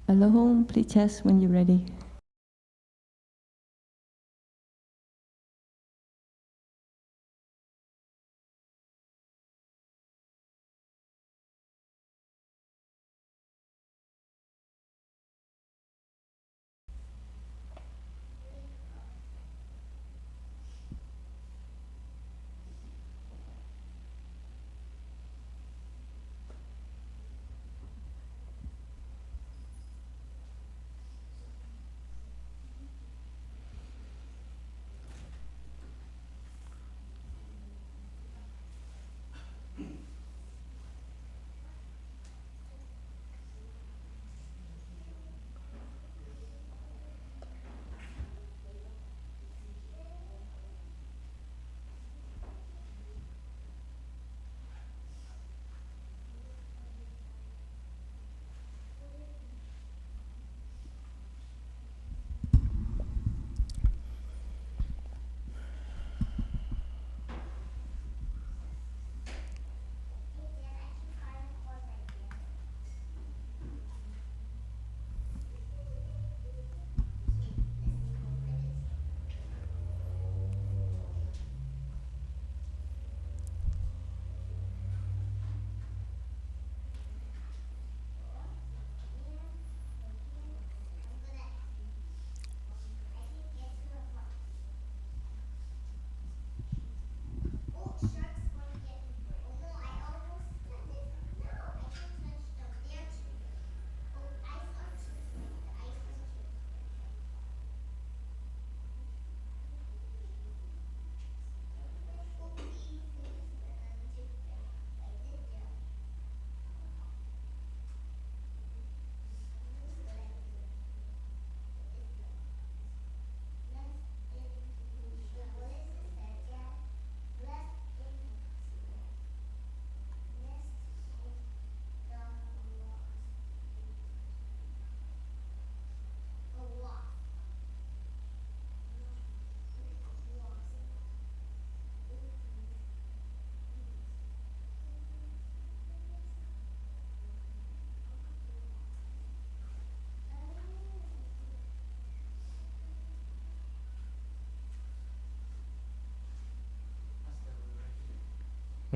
Alohom, please test when you're ready.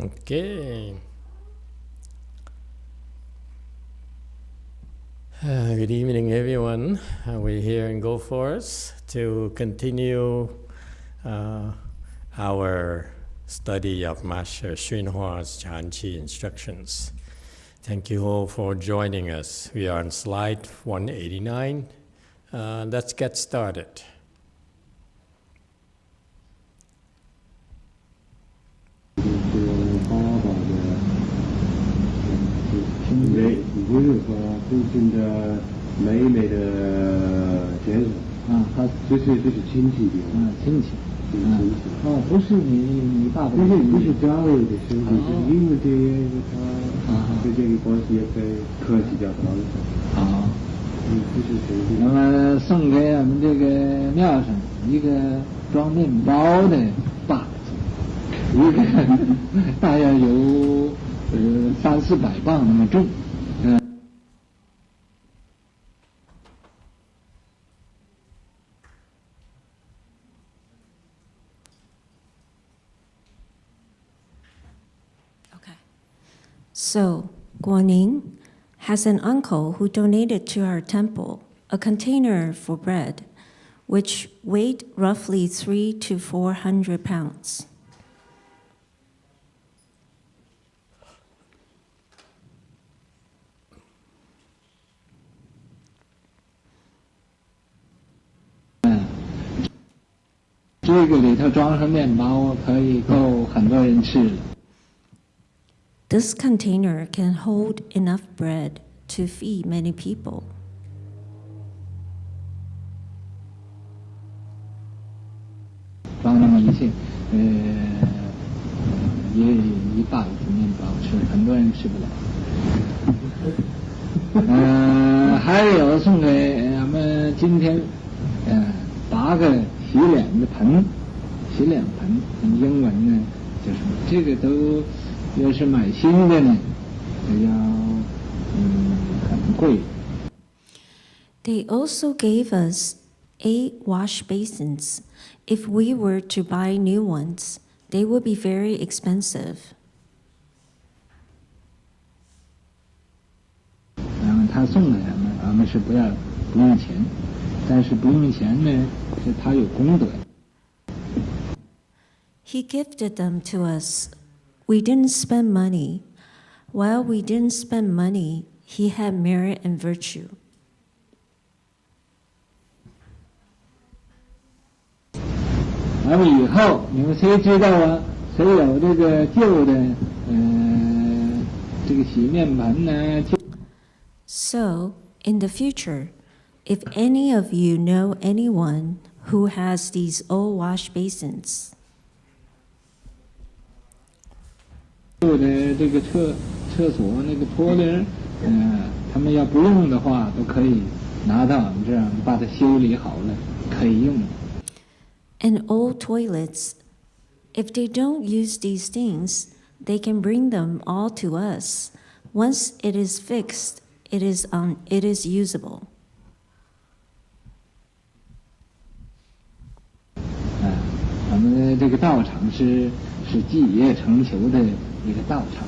Okay. Good evening, everyone. We're here in Go Forest to continue our study of Master YongHua's Chanchi instructions. Thank you all for joining us. We are on slide 189. Let's get started. So, Guaning has an uncle who donated to our temple a container for bread, which weighed roughly 300 to 400 pounds. This container can hold enough bread to feed many people. They also gave us 8 wash basins. If we were to buy new ones, they would be very expensive. 他送给俺们是不用钱，但是不用钱呢，是他有功德。 He gifted them to us. We didn't spend money. While we didn't spend money, he had merit and virtue. 完了以后，你们谁知道啊？谁有这个旧的，这个洗面盆呢？ So, in the future, if any of you know anyone who has these old wash basins, 旧的这个厕所那个托的，他们要不用的话，都可以拿到我们这儿，把它修理好了，可以用。 and old toilets, if they don't use these things, they can bring them all to us. Once it is fixed, it is usable. 我们的这个道场是继业成求的一个道场。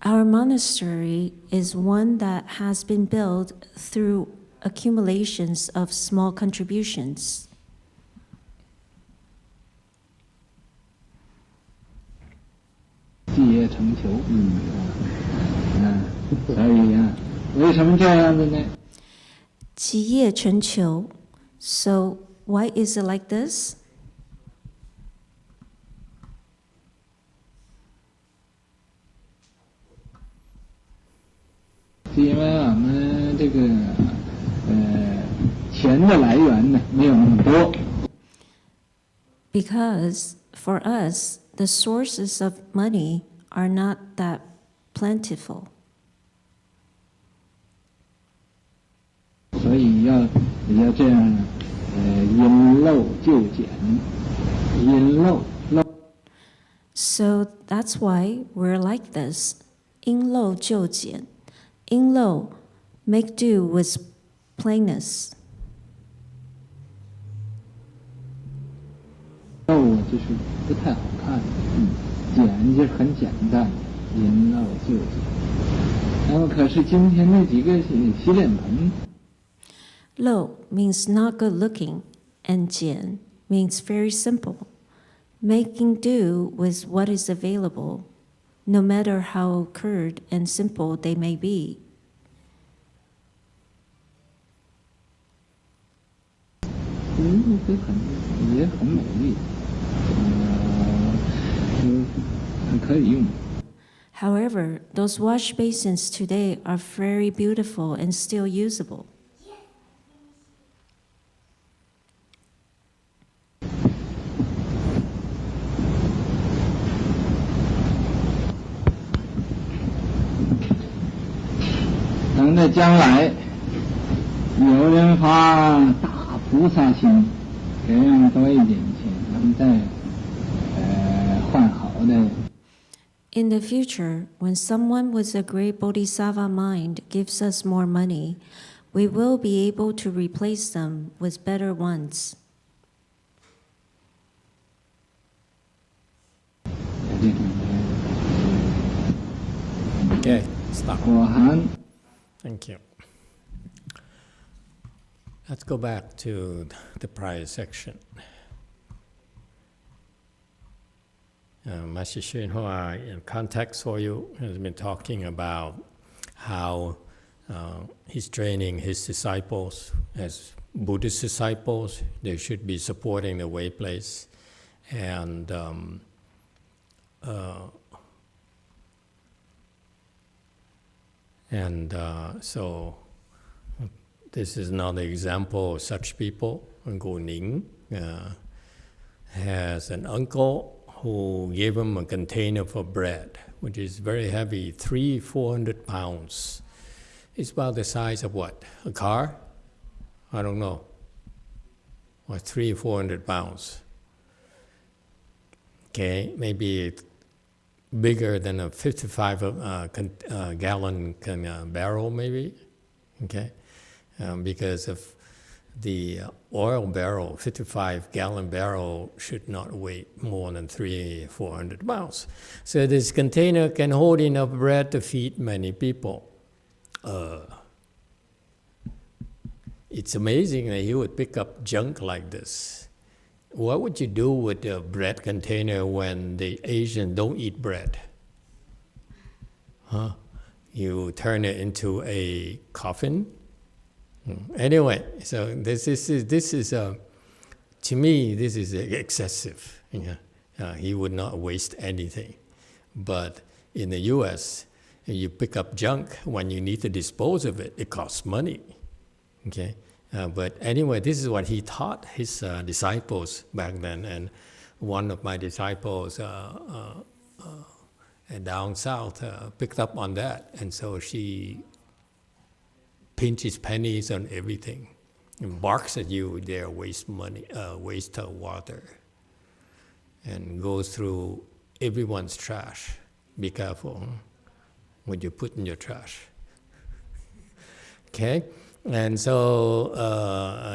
Our monastery is one that has been built through accumulations of small contributions. 继业成求，所以呀，为什么这样子呢？ 积业成裘. So why is it like this? 是因为我们这个钱的来源呢没有那么多。 Because for us, the sources of money are not that plentiful. 所以要这样，因陋就简，因陋。 So that's why we're like this. 因陋就简. 因陋, make do with plainness. 陋就是不太好看，简就是很简单，因陋就简。那么可是今天那几个洗脸盆。 Lo means not good looking, and jian means very simple, making do with what is available, no matter how crude and simple they may be. 也很美丽，可以用。 However, those wash basins today are very beautiful and still usable. 等在将来，有人发大菩萨心，给我们多一点钱，我们再换好的。 In the future, when someone with a great bodhisattva mind gives us more money, we will be able to replace them with better ones. Okay, stop. 果寒。 Thank you. Let's go back to the prior section. Master YongHua, in context for you, has been talking about how he's training his disciples as Buddhist disciples. They should be supporting the way place, and so this is another example of such people. Gu Ning has an uncle who gave him a container for bread, which is very heavy, 400 pounds. It's about the size of what? A car? I don't know. Or 400 pounds. Okay, maybe bigger than a 55 gallon barrel, maybe. Okay, because of the oil barrel, 55-gallon barrel should not weigh more than 400 pounds. So this container can hold enough bread to feed many people. It's amazing that he would pick up junk like this. What would you do with a bread container when the Asians don't eat bread? Huh? You turn it into a coffin? Anyway, so this is to me, this is excessive. He would not waste anything. But in the U.S., you pick up junk when you need to dispose of it. It costs money. Okay, but anyway, this is what he taught his disciples back then. And one of my disciples down south picked up on that, and so she pinches pennies on everything and barks at you there, waste money, waste water, and goes through everyone's trash. Be careful what you put in your trash. Okay, and so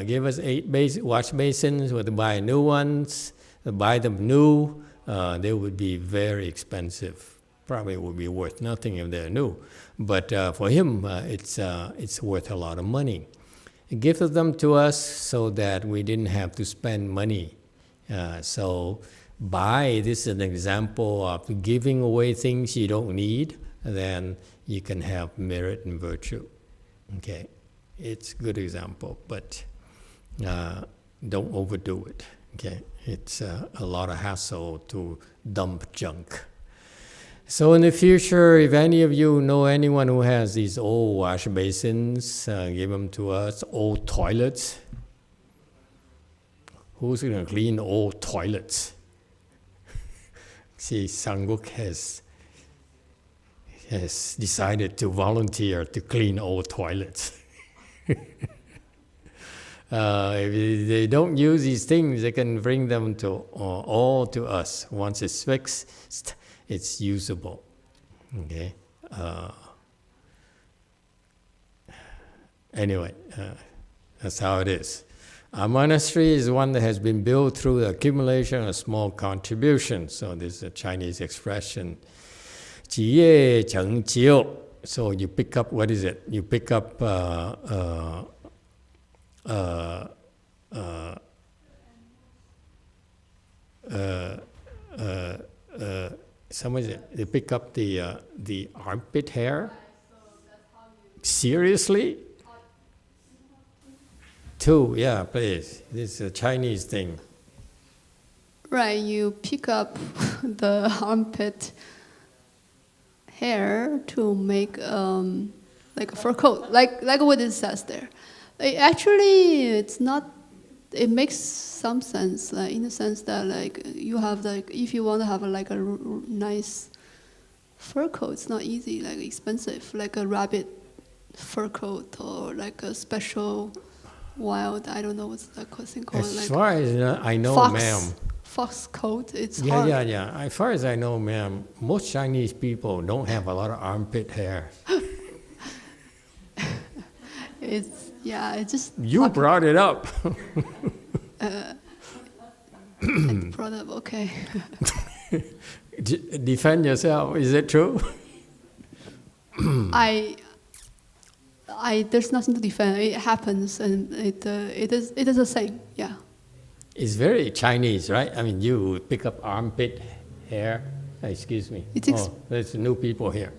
give us 8 wash basins. We'll buy new ones. Buy them new. They would be very expensive. Probably would be worth nothing if they're new. But for him, it's worth a lot of money. He gifted them to us so that we didn't have to spend money. So this is an example of giving away things you don't need, then you can have merit and virtue. Okay, it's a good example, but don't overdo it. Okay, it's a lot of hassle to dump junk. So in the future, if any of you know anyone who has these old wash basins, give them to us. Old toilets. Who's going to clean old toilets? See, Sanguk has decided to volunteer to clean old toilets. If they don't use these things, they can bring them all to us. Once it's fixed, it's usable. Okay. Anyway, that's how it is. Our monastery is one that has been built through the accumulation of small contributions. So this is a Chinese expression, 积业成就. So you pick up, what is it? You pick up they pick up the armpit hair. Seriously? 2, yeah, please. This is a Chinese thing. Right, you pick up the armpit hair to make like a fur coat, like what it says there. Actually, it's not. It makes some sense, like in the sense that like you have if you want to have a nice fur coat, it's not easy, like expensive, like a rabbit fur coat or like a special wild. I don't know what's that thing called. As far as I know, ma'am. Fox coat. It's hard. Yeah. As far as I know, ma'am, most Chinese people don't have a lot of armpit hair. It's just. You brought it up. I brought up, okay. Defend yourself. Is it true? There's nothing to defend. It happens, and it is the same. Yeah. It's very Chinese, right? I mean, you pick up armpit hair. Excuse me. There's new people here.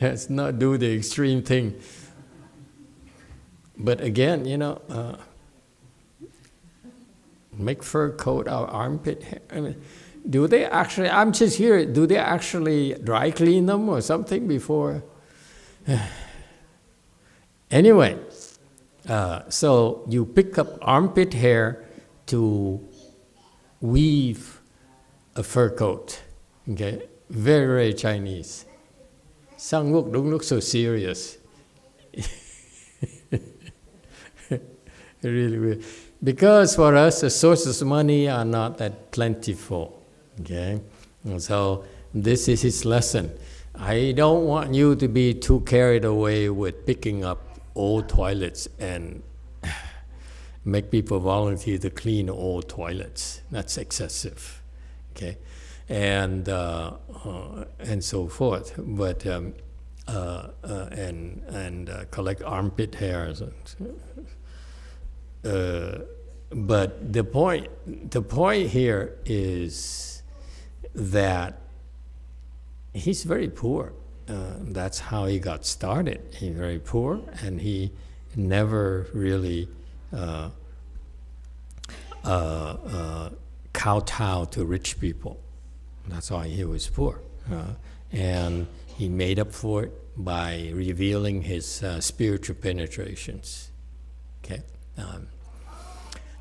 Let's not do the extreme thing. But again, make fur coat out armpit hair. I mean, do they actually? I'm just here. Do they actually dry clean them or something before? Anyway, so you pick up armpit hair to weave a fur coat. Okay, very, very Chinese. Sang-wook don't look so serious. Really weird. Because for us, the sources of money are not that plentiful. Okay, and so this is his lesson. I don't want you to be too carried away with picking up old toilets and make people volunteer to clean old toilets. That's excessive, okay, and so forth. But collect armpit hairs. But the point here is that he's very poor. That's how he got started. He's very poor, and he never really kowtow to rich people. That's why he was poor. And he made up for it by revealing his spiritual penetrations. Okay,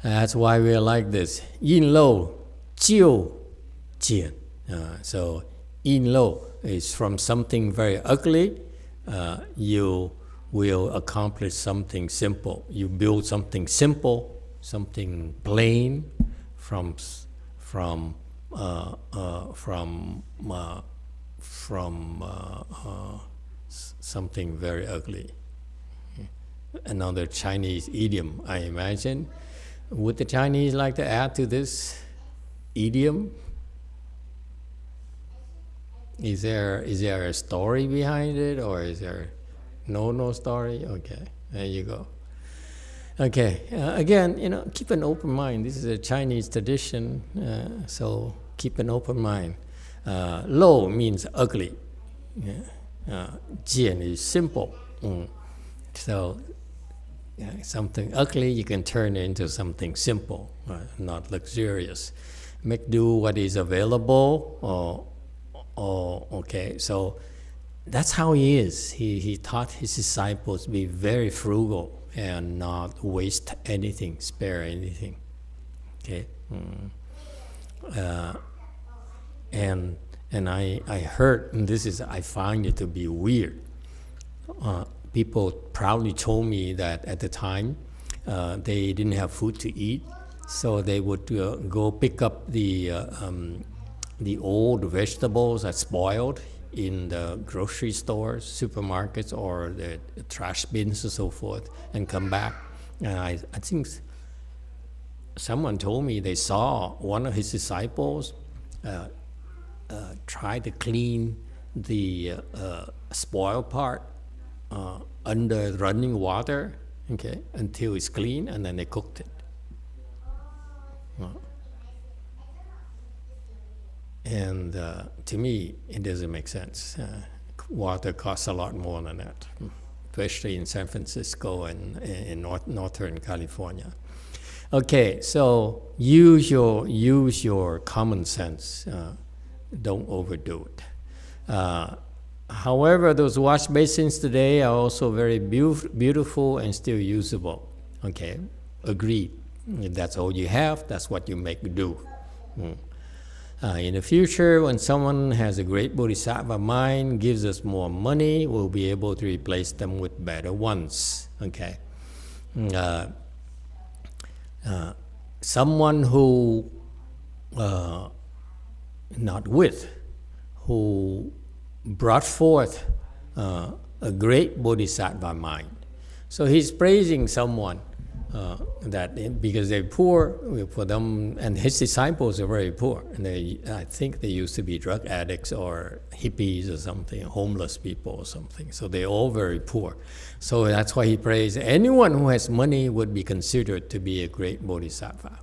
that's why we are like this. Yin lo, jiu jian. So yin lo is from something very ugly. You will accomplish something simple. You build something simple, something plain, from something very ugly. Another Chinese idiom, I imagine. Would the Chinese like to add to this idiom? Is there a story behind it, or is there no story? Okay, there you go. Okay, again, keep an open mind. This is a Chinese tradition, so keep an open mind. Lo means ugly. Jian is simple. So something ugly you can turn into something simple, not luxurious. Make do what is available. Okay, so that's how he is. He taught his disciples to be very frugal and not waste anything, spare anything. Okay, and I heard, and I find it to be weird. People proudly told me that at the time they didn't have food to eat, so they would go pick up the old vegetables that spoiled in the grocery stores, supermarkets, or the trash bins and so forth, and come back. And I think someone told me they saw one of his disciples try to clean the spoiled part under running water, okay, until it's clean, and then they cooked it. And to me, it doesn't make sense. Water costs a lot more than that, especially in San Francisco and in Northern California. Okay, so use your common sense. Don't overdo it. However, those wash basins today are also very beautiful and still usable. Okay, agreed. If that's all you have, that's what you make do. In the future, when someone has a great bodhisattva mind, gives us more money, we'll be able to replace them with better ones. Okay. Someone who who brought forth a great bodhisattva mind. So he's praising someone that because they're poor, for them, and his disciples are very poor, and I think they used to be drug addicts or hippies or something, homeless people or something. So they're all very poor. So that's why he prays anyone who has money would be considered to be a great bodhisattva.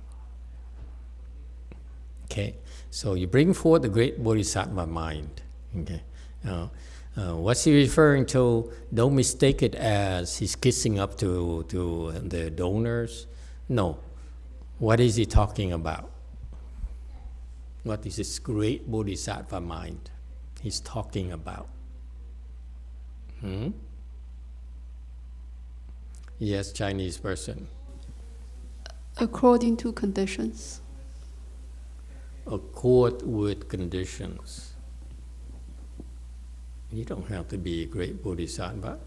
Okay, so you bring forth the great bodhisattva mind. Okay, what's he referring to? Don't mistake it as he's kissing up to the donors. No. What is he talking about? What is this great bodhisattva mind he's talking about? Yes, Chinese person. According to conditions. Accord with conditions. You don't have to be a great bodhisattva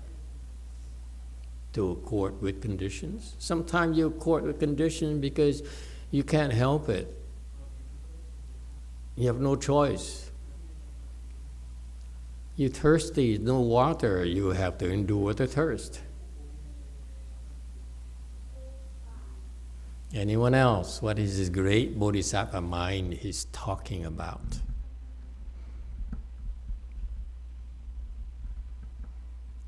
to accord with conditions. Sometimes you accord with conditions because you can't help it. You have no choice. You're thirsty, no water, you have to endure the thirst. Anyone else? What is this great bodhisattva mind he's talking about?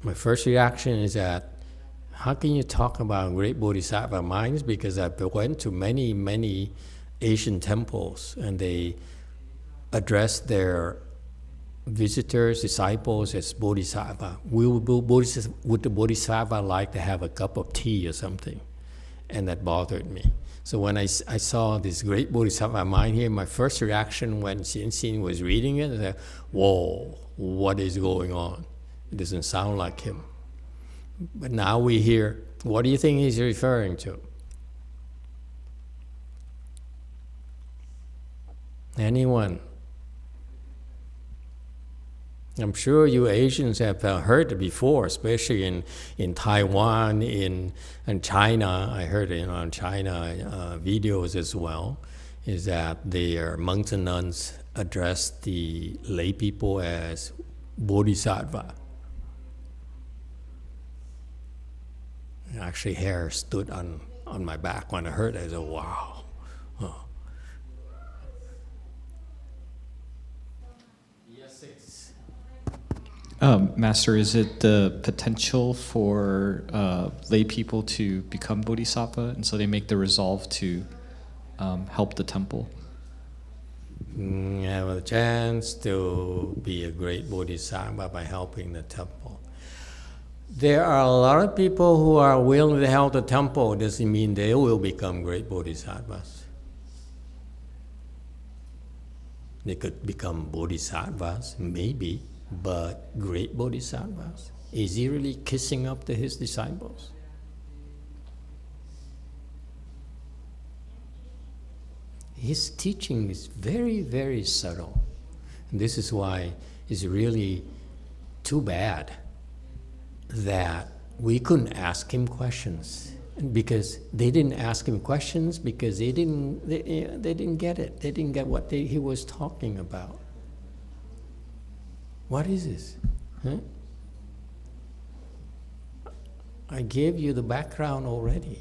My first reaction is that, how can you talk about great bodhisattva minds? Because I went to many, many Asian temples and they address their visitors, disciples as bodhisattva. Would the bodhisattva like to have a cup of tea or something? And that bothered me. So when I saw this great bodhisattva mind here, my first reaction when Xin was reading it, I said, whoa, what is going on? It doesn't sound like him. But now we hear, what do you think he's referring to? Anyone? I'm sure you Asians have heard it before, especially in Taiwan, in China. I heard it on China videos as well, is that their monks and nuns address the lay people as bodhisattva. Actually, hair stood on my back when I heard it. I said, wow. Oh. Master, is it the potential for lay people to become bodhisattva, and so they make the resolve to help the temple? Have a chance to be a great bodhisattva by helping the temple. There are a lot of people who are willing to help the temple. Doesn't mean they will become great bodhisattvas. They could become bodhisattvas, maybe. But great bodhisattvas, is he really kissing up to his disciples? His teaching is very, very subtle. And this is why it's really too bad that we couldn't ask him questions. Because they didn't ask him questions because they didn't get it. They didn't get what he was talking about. What is this? Huh? I gave you the background already.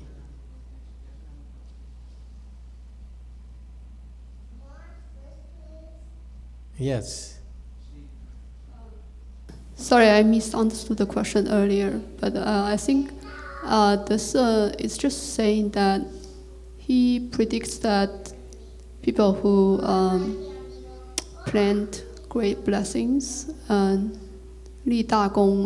Yes. Sorry, I misunderstood the question earlier, but I think this is just saying that he predicts that people who plant great blessings and Li Da Gong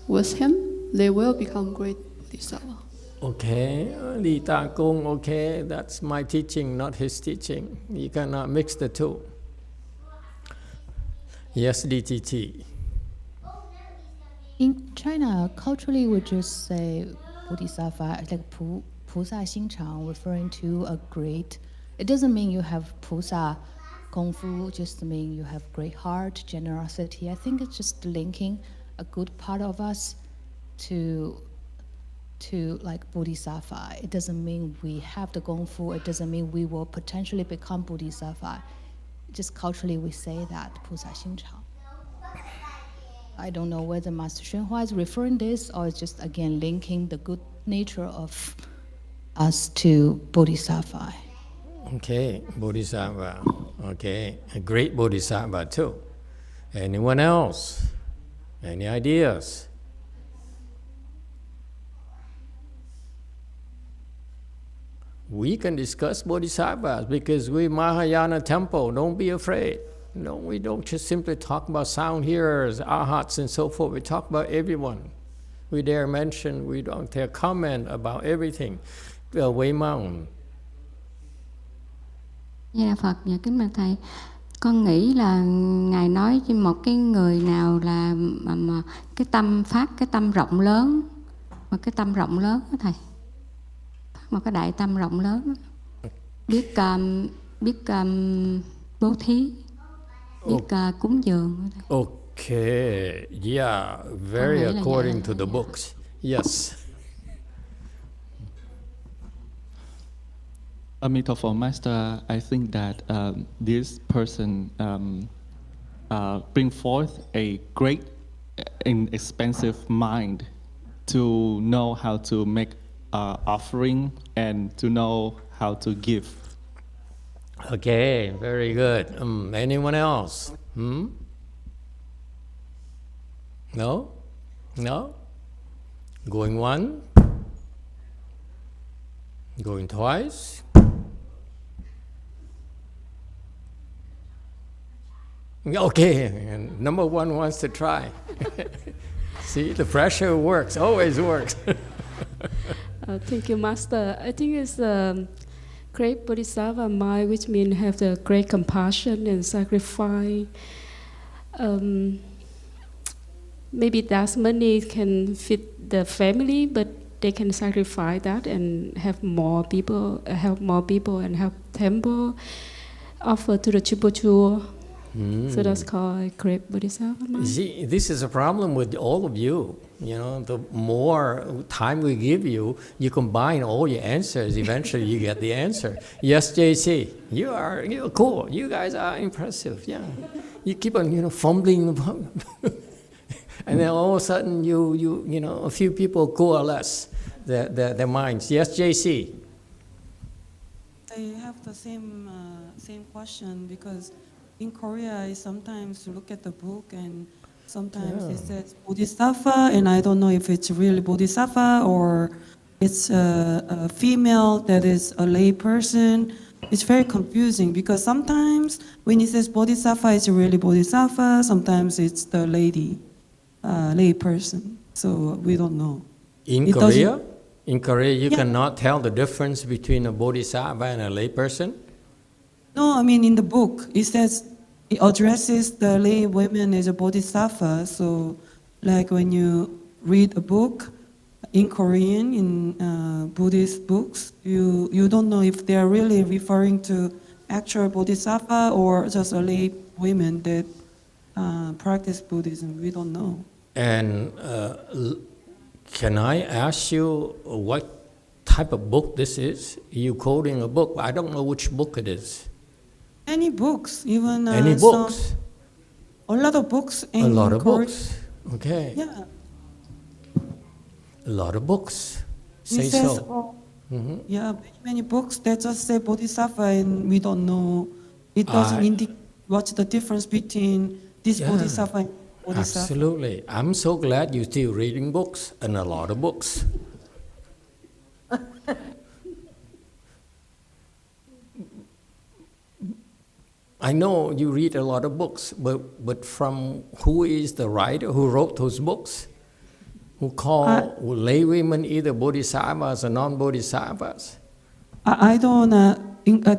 with him, they will become great bodhisattva. Okay, Li Da Gong, okay, that's my teaching, not his teaching. You cannot mix the two. Yes, DTT. In China, culturally, we just say bodhisattva, like Pusa Xingchang, referring to a great. It doesn't mean you have Pusa Kung Fu, just mean you have great heart, generosity. I think it's just linking a good part of us to like bodhisattva. It doesn't mean we have the Kung Fu. It doesn't mean we will potentially become bodhisattva. Just culturally, we say that Pusa Xingchang. I don't know whether Master YongHua is referring this or it's just again linking the good nature of us to bodhisattva. Okay, bodhisattva. Okay, a great bodhisattva too. Anyone else? Any ideas? We can discuss bodhisattvas because we Mahayana temple, don't be afraid. No, we don't just simply talk about sound hearers, arhats and so forth. We talk about everyone. We dare mention, we don't dare comment about everything. Way Mount. Như là Phật, dạ kính bạch thầy, con nghĩ là ngài nói cho một cái người nào là mà cái tâm phát cái tâm rộng lớn, mà cái tâm rộng lớn đó thầy, phát một cái đại tâm rộng lớn, biết bố thí, biết cúng dường. Okay, yeah, very according to the books. Yes. Emitofuo Master, I think that this person bring forth a great and expensive mind to know how to make offering and to know how to give. Okay, very good. Anyone else? No? No? Going one? Going twice? Okay, and number one wants to try. See, the pressure works, always works. Thank you, Master. I think it's great Bodhisattva mind, which means have the great compassion and sacrifice. Maybe that money can fit the family, but they can sacrifice that and have more people, help more people, and help temple, offer to the Chipochuo. So that's called a great Bodhisattva mind. See, this is a problem with all of you. You know, the more time we give you, you combine all your answers. Eventually, you get the answer. Yes, JC, you're cool. You guys are impressive. Yeah, you keep on fumbling, and then all of a sudden, you know, a few people coalesce their minds. Yes, JC. I have the same question because in Korea, I sometimes look at the book and sometimes it says Bodhisattva, and I don't know if it's really Bodhisattva or it's a female that is a lay person. It's very confusing because sometimes when it says Bodhisattva, it's really Bodhisattva. Sometimes it's the lay person. So we don't know. In Korea, you cannot tell the difference between a Bodhisattva and a lay person? No, I mean in the book it says it addresses the lay women as a bodhisattva. So, like when you read a book in Korean in Buddhist books, you don't know if they are really referring to actual bodhisattva or just a lay women that practice Buddhism. We don't know. And can I ask you what type of book this is? You quoting a book? I don't know which book it is. Any books, even any books? A lot of books. A lot of books. Okay. Yeah. A lot of books. Say It says, so. Yeah, many books that just say bodhisattva, and we don't know. It doesn't indicate what's the difference between this bodhisattva and bodhisattva. Absolutely. I'm so glad you're still reading books, and a lot of books. I know you read a lot of books, but from who is the writer who wrote those books? Who call lay women either bodhisattvas or non-bodhisattvas? I don't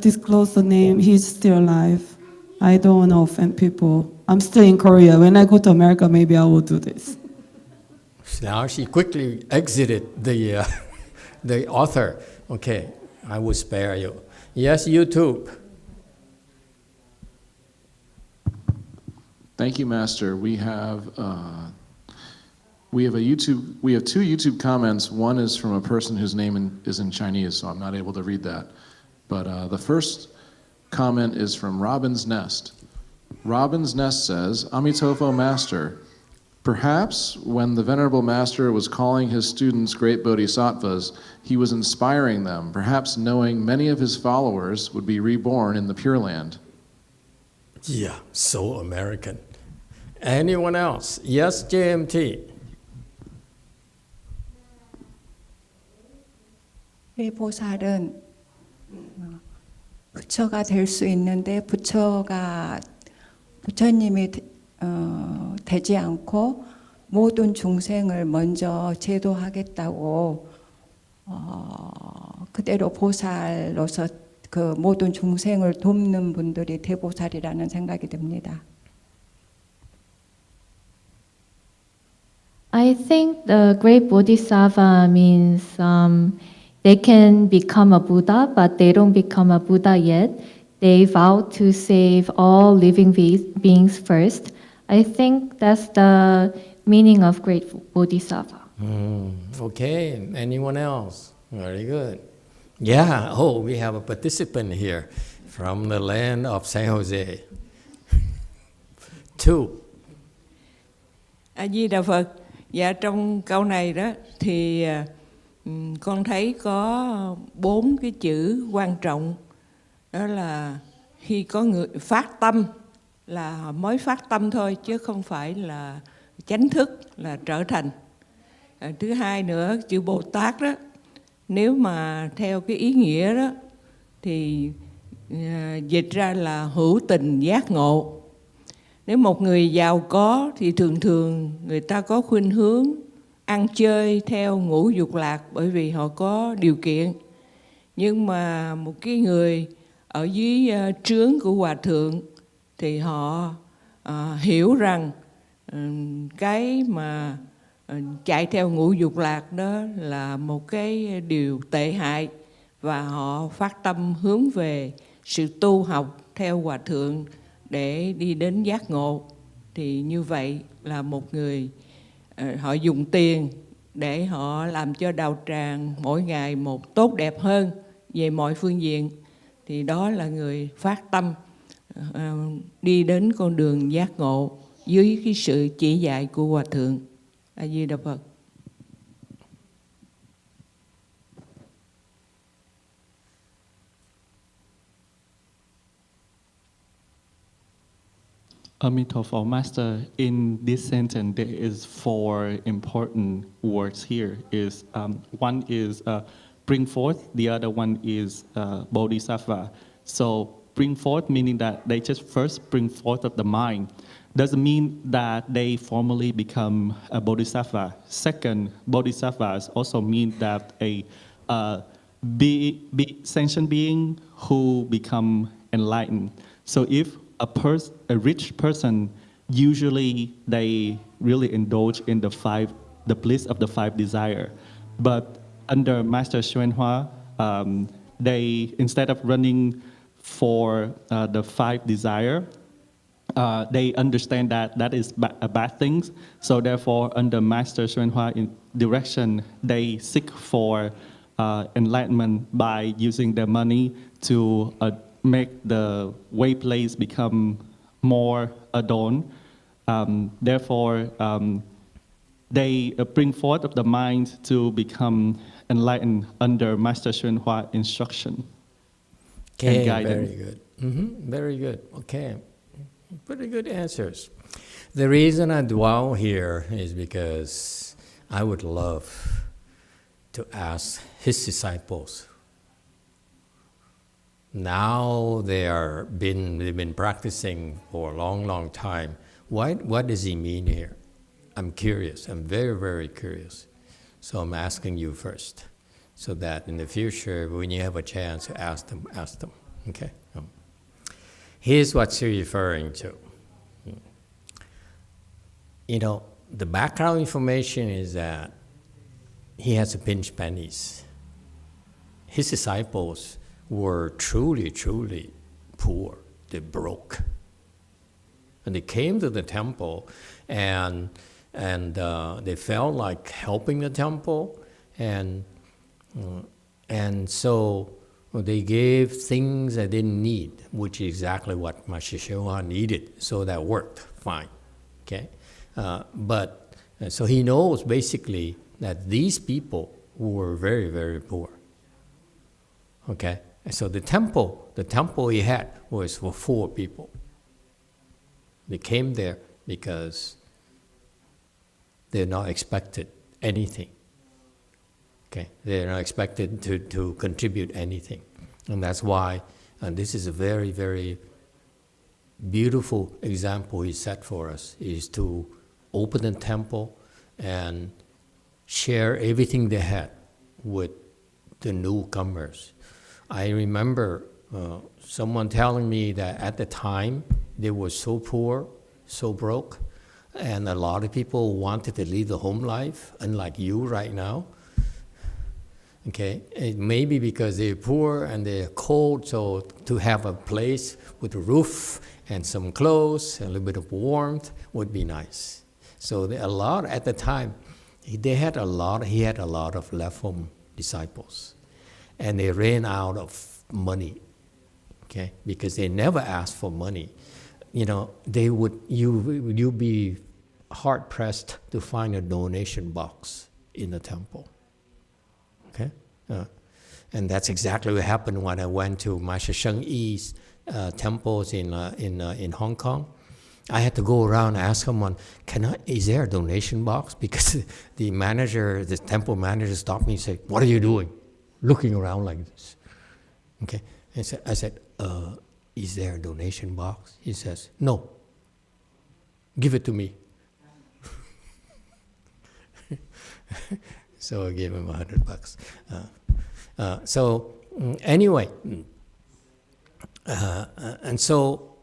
disclose the name. He's still alive. I don't want to offend people. I'm still in Korea. When I go to America, maybe I will do this. Now she quickly exited the author. Okay, I will spare you. Yes, YouTube. Thank you, Master. We have two YouTube comments. One is from a person whose name is in Chinese, so I'm not able to read that. But the first comment is from Robin's Nest. Robin's Nest says, Amitofuo Master, perhaps when the Venerable Master was calling his students great bodhisattvas, he was inspiring them, perhaps knowing many of his followers would be reborn in the Pure Land. Yeah, so American. Anyone else? Yes, JMT. 보살은 부처가 될 수 있는데 부처님이 되지 않고 모든 중생을 먼저 제도하겠다고 그대로 보살로서 그 모든 중생을 돕는 분들이 대보살이라는 생각이 듭니다. I think the great bodhisattva means they can become a Buddha, but they don't become a Buddha yet. They vow to save all living beings first. I think that's the meaning of great bodhisattva. Okay, anyone else? Very good. Yeah, we have a participant here from the land of San Jose. Two. A Di Đà Phật. Dạ, trong câu này đó thì con thấy có 4 cái chữ quan trọng. Đó là khi có người phát tâm là mới phát tâm thôi, chứ không phải là chánh thức là trở thành. Thứ hai nữa, chữ Bồ Tát đó, nếu mà theo cái ý nghĩa đó thì dịch ra là hữu tình giác ngộ. Nếu một người giàu có thì thường thường người ta có khuynh hướng ăn chơi theo ngũ dục lạc bởi vì họ có điều kiện. Nhưng mà một cái người ở dưới trướng của Hòa Thượng thì họ hiểu rằng cái mà chạy theo ngũ dục lạc đó là một cái điều tệ hại, và họ phát tâm hướng về sự tu học theo Hòa Thượng để đi đến giác ngộ. Thì như vậy là một người họ dùng tiền để họ làm cho đạo tràng mỗi ngày một tốt đẹp hơn về mọi phương diện, thì đó là người phát tâm đi đến con đường giác ngộ dưới cái sự chỉ dạy của Hòa Thượng. A Di Đà Phật. Emitofuo, Master, in this sentence, there is 4 important words here. One is bring forth, the other one is bodhisattva. So bring forth meaning that they just first bring forth of the mind. Doesn't mean that they formally become a bodhisattva. Second, bodhisattvas also mean that a sentient being who become enlightened. So if a rich person, usually they really indulge in the bliss of the 5 desire. But under Master YongHua, they, instead of running for the 5 desire, they understand that that is a bad thing. So therefore, under Master YongHua in direction, they seek for enlightenment by using their money to make the way place become more adorned. Therefore, they bring forth of the mind to become enlightened under Master YongHua instruction and guidance. Very good. Very good. Okay. Pretty good answers. The reason I dwell here is because I would love to ask his disciples. Now they've been practicing for a long, long time. What does he mean here? I'm curious. I'm very, very curious. So I'm asking you first, so that in the future, when you have a chance to ask them. Okay. Here's what you're referring to. The background information is that he has to pinch pennies. His disciples were truly, truly poor. They broke. And they came to the temple and they felt like helping the temple, and so they gave things they didn't need, which is exactly what Master YongHua needed, so that worked fine. Okay, so he knows basically that these people were very, very poor. Okay. So the temple he had was for 4 people. They came there because they're not expected anything. Okay, they're not expected to contribute anything, and that's why. And this is a very, very beautiful example he set for us: is to open the temple and share everything they had with the newcomers. I remember someone telling me that at the time they were so poor, so broke, and a lot of people wanted to live the home life, unlike you right now. Okay, it may be because they're poor and they're cold, so to have a place with a roof and some clothes, and a little bit of warmth would be nice. So at the time, he had a lot of left-home disciples. And they ran out of money, okay? Because they never asked for money. you'd be hard pressed to find a donation box in the temple. Okay, and that's exactly what happened when I went to Master Sheng Yi's temples in Hong Kong. I had to go around and ask someone, is there a donation box? Because the temple manager stopped me and said, "What are you doing? Looking around like this." Okay, and I said, "Is there a donation box?" He says, "No. Give it to me." So I gave him $100. Anyway, and so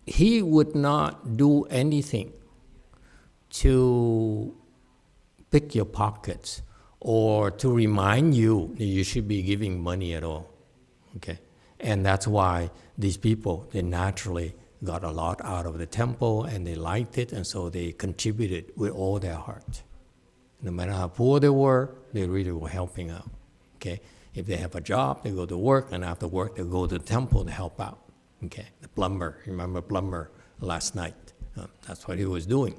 he would not do anything to pick your pockets or to remind you that you should be giving money at all. Okay, and that's why these people, they naturally got a lot out of the temple and they liked it, and so they contributed with all their heart. No matter how poor they were, they really were helping out. Okay, if they have a job, they go to work, and after work, they go to the temple to help out. Okay, the plumber, remember plumber last night? That's what he was doing.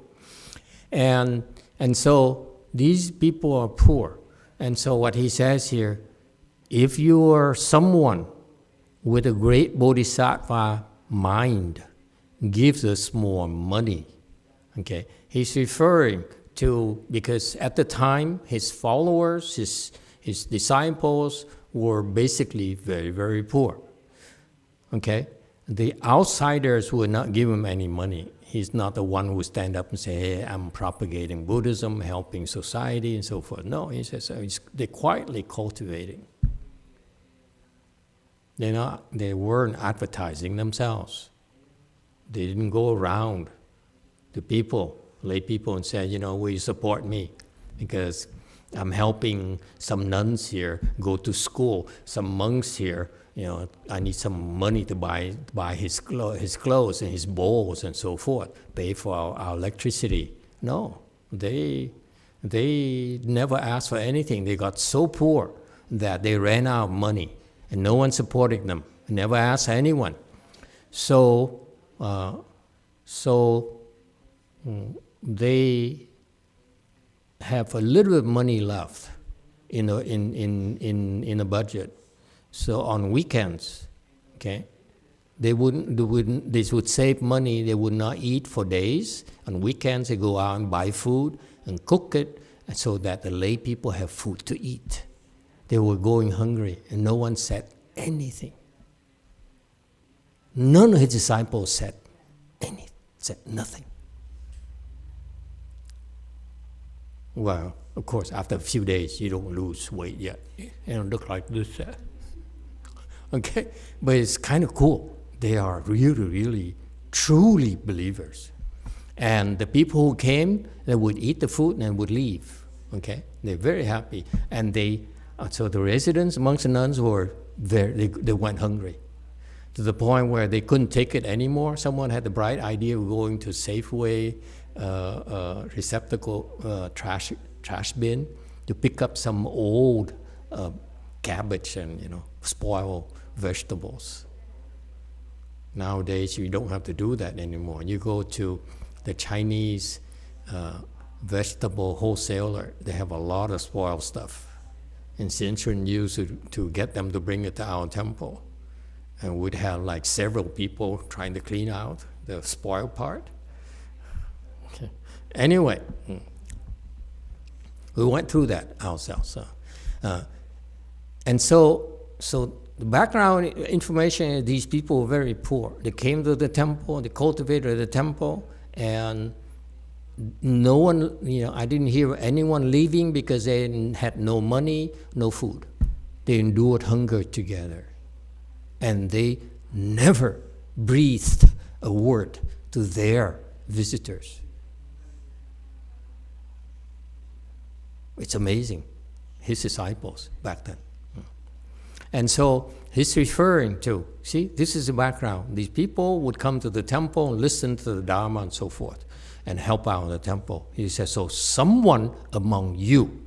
And so these people are poor. And so what he says here, if you are someone with a great bodhisattva mind, gives us more money. Okay, he's referring to, because at the time, his followers, his disciples were basically very, very poor. Okay, the outsiders would not give him any money. He's not the one who stand up and say, "Hey, I'm propagating Buddhism, helping society," and so forth. No, he says they're quietly cultivating. They weren't advertising themselves. They didn't go around to people, lay people, and say, "Will you support me? Because I'm helping some nuns here go to school, some monks here. I need some money to buy his clothes and his bowls and so forth, pay for our electricity." No, they never asked for anything. They got so poor that they ran out of money, and no one supported them. Never asked anyone. So they have a little bit of money left in a budget. So on weekends, okay, they would save money. They would not eat for days. On weekends, they go out and buy food and cook it, and so that the lay people have food to eat. They were going hungry, and no one said anything. None of his disciples said anything, said nothing. Well, of course, after a few days, you don't lose weight yet. You don't look like this. Okay, but it's kind of cool. They are really, really, truly believers. And the people who came, they would eat the food and would leave. Okay, they're very happy. And so the residents amongst the nuns they went hungry, to the point where they couldn't take it anymore. Someone had the bright idea of going to Safeway receptacle trash bin to pick up some old cabbage and spoiled vegetables. Nowadays, you don't have to do that anymore. You go to the Chinese vegetable wholesaler, they have a lot of spoiled stuff. And Sinchen used to get them to bring it to our temple. And we'd have like several people trying to clean out the spoiled part. Okay. Anyway, we went through that ourselves. And so the background information is these people were very poor. They came to the temple, they cultivated the temple, and no one, I didn't hear anyone leaving because they had no money, no food. They endured hunger together. And they never breathed a word to their visitors. It's amazing, his disciples back then. And so he's referring to, see, this is the background. These people would come to the temple and listen to the Dharma and so forth and help out in the temple. He says, so someone among you,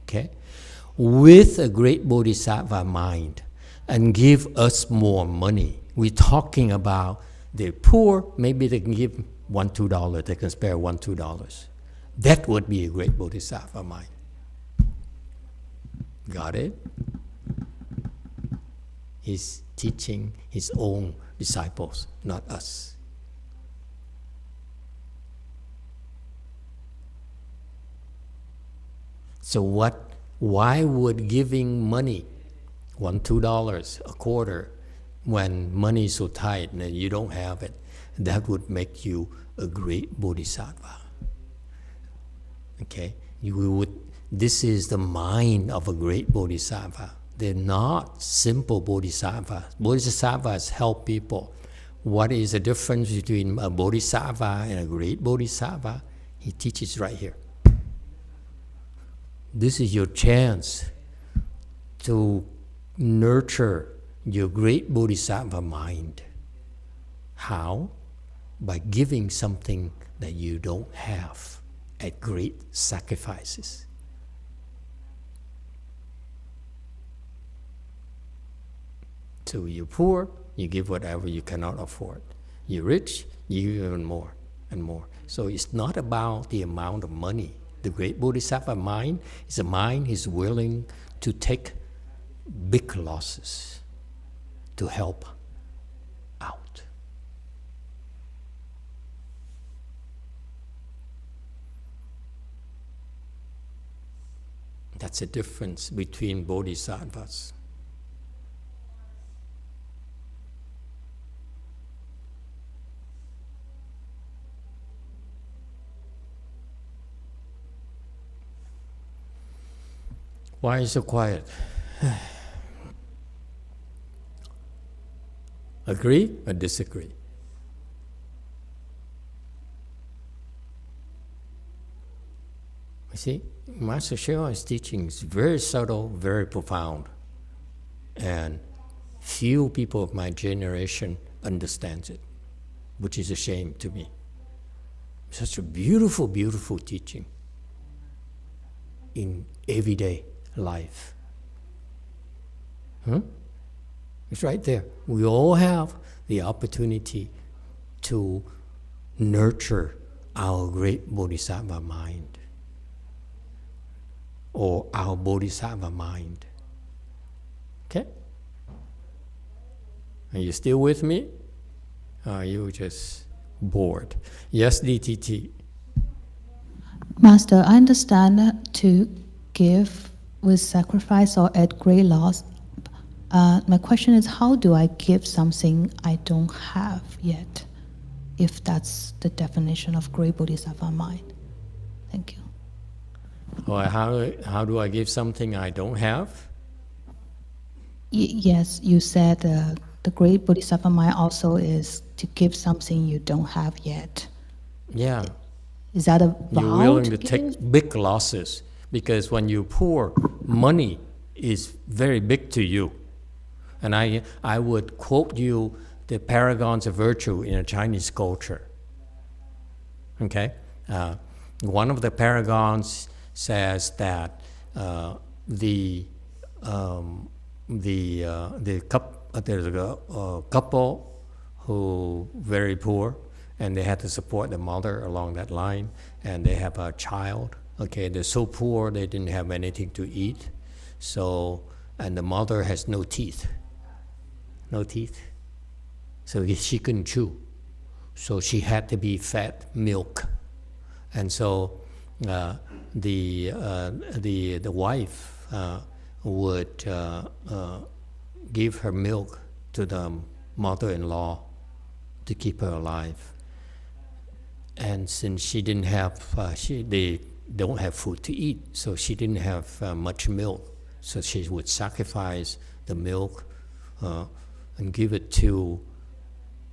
okay, with a great bodhisattva mind and give us more money. We're talking about The poor, maybe they can give $1, $2. They can spare $1, $2. That would be a great bodhisattva mind. Got it? He's teaching his own disciples, not us. So why would giving money, $1, $2, a quarter, when money is so tight and you don't have it, that would make you a great bodhisattva? Okay? This is the mind of a great bodhisattva. They're not simple bodhisattvas. Bodhisattvas help people. What is the difference between a bodhisattva and a great bodhisattva? He teaches right here. This is your chance to nurture your great bodhisattva mind. How? By giving something that you don't have at great sacrifices. So you're poor, you give whatever you cannot afford. You're rich, you give even more and more. So it's not about the amount of money. The great bodhisattva mind is a mind who's willing to take big losses to help out. That's the difference between bodhisattvas. Why is so quiet? Agree or disagree? You see, Master Hsuan's teaching is very subtle, very profound, and few people of my generation understands it, which is a shame to me. Such a beautiful, beautiful teaching in everyday life. It's right there. We all have the opportunity to nurture our great bodhisattva mind, or our bodhisattva mind. Okay? Are you still with me? Or are you just bored? Yes, DTT. Master, I understand to give with sacrifice or at great loss. My question is, how do I give something I don't have yet, if that's the definition of great bodhisattva mind? Thank you. Or how do I give something I don't have? Yes, you said the great bodhisattva mind also is to give something you don't have yet. Yeah. Is that a vow? You're willing to take big losses, because when you're poor, money is very big to you. And I would quote you the paragons of virtue in a Chinese culture. Okay? One of the paragons says that there's a couple who very poor, and they had to support the mother along that line, and they have a child. Okay, they're so poor they didn't have anything to eat, and the mother has no teeth, so she couldn't chew, so she had to be fed milk, and so the wife would give her milk to the mother-in-law to keep her alive. And since she didn't have, they don't have food to eat, so she didn't have much milk. So she would sacrifice the milk and give it to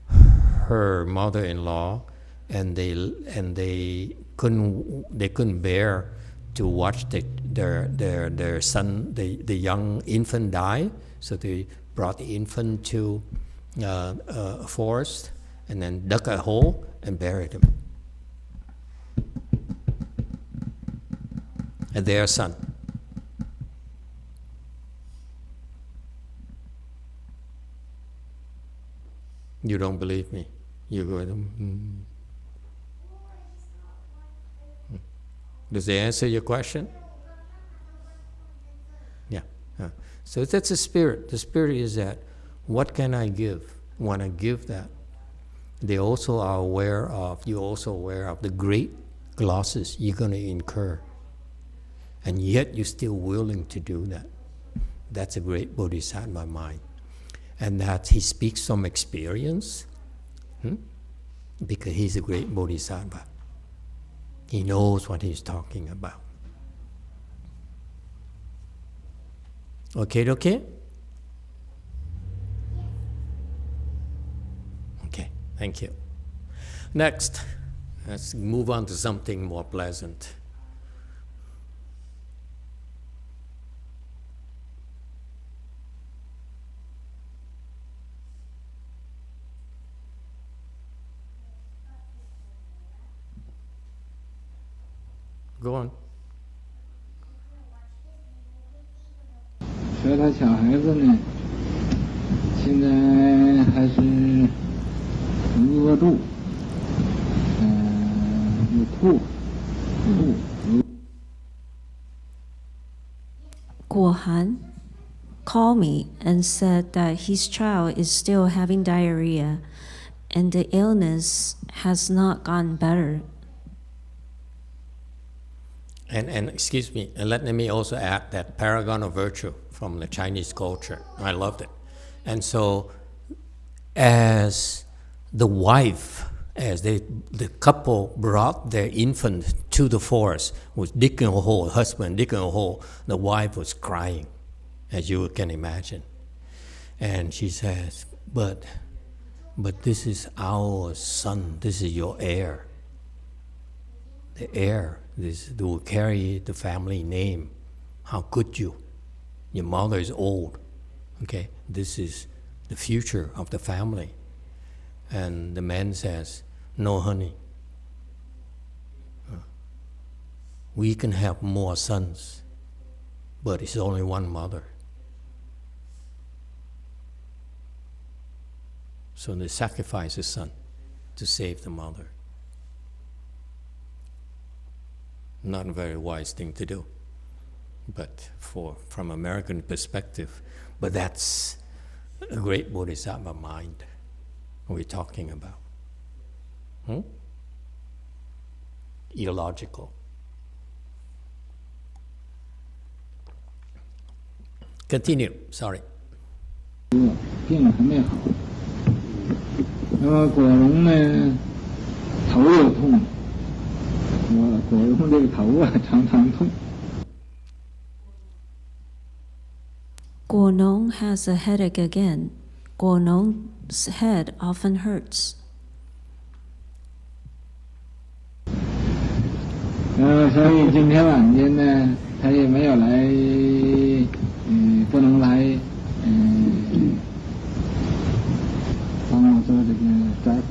her mother-in-law, and they couldn't bear to watch their son, the young infant, die. So they brought the infant to a forest and then dug a hole and buried him. And their son. You don't believe me? You go, Does they answer your question? Yeah. So that's the spirit. The spirit is that, what can I give? When I give that, they also are aware of, you're also aware of the great losses you're going to incur. And yet you're still willing to do that. That's a great bodhisattva mind. And that he speaks from experience, because he's a great bodhisattva. He knows what he's talking about. Okay? Okay, thank you. Next, let's move on to something more pleasant. Go on. 说他小孩子呢，现在还是饿住，有吐。 Guohan called me and said that his child is still having diarrhea and the illness has not gotten better. And excuse me, and let me also add that paragon of virtue from the Chinese culture. I loved it. And so, as the wife, as the couple brought their infant to the forest, was digging a hole, husband digging a hole, the wife was crying, as you can imagine. And she says, but this is our son, this is your heir. The heir, this will carry the family name. How could you? Your mother is old, okay? This is the future of the family. And the man says, no, honey. We can have more sons, but it's only one mother. So they sacrifice the son to save the mother. Not a very wise thing to do, but from American perspective, but that's a great bodhisattva mind we're talking about. Illogical. Continue, sorry. 病还没好，那么果荣呢，头又痛，果荣这个头啊常常痛。Guonong has a headache again. Guonong's head often hurts. 所以今天晚间呢，他也没有来，不能来，帮我做这个斋辅。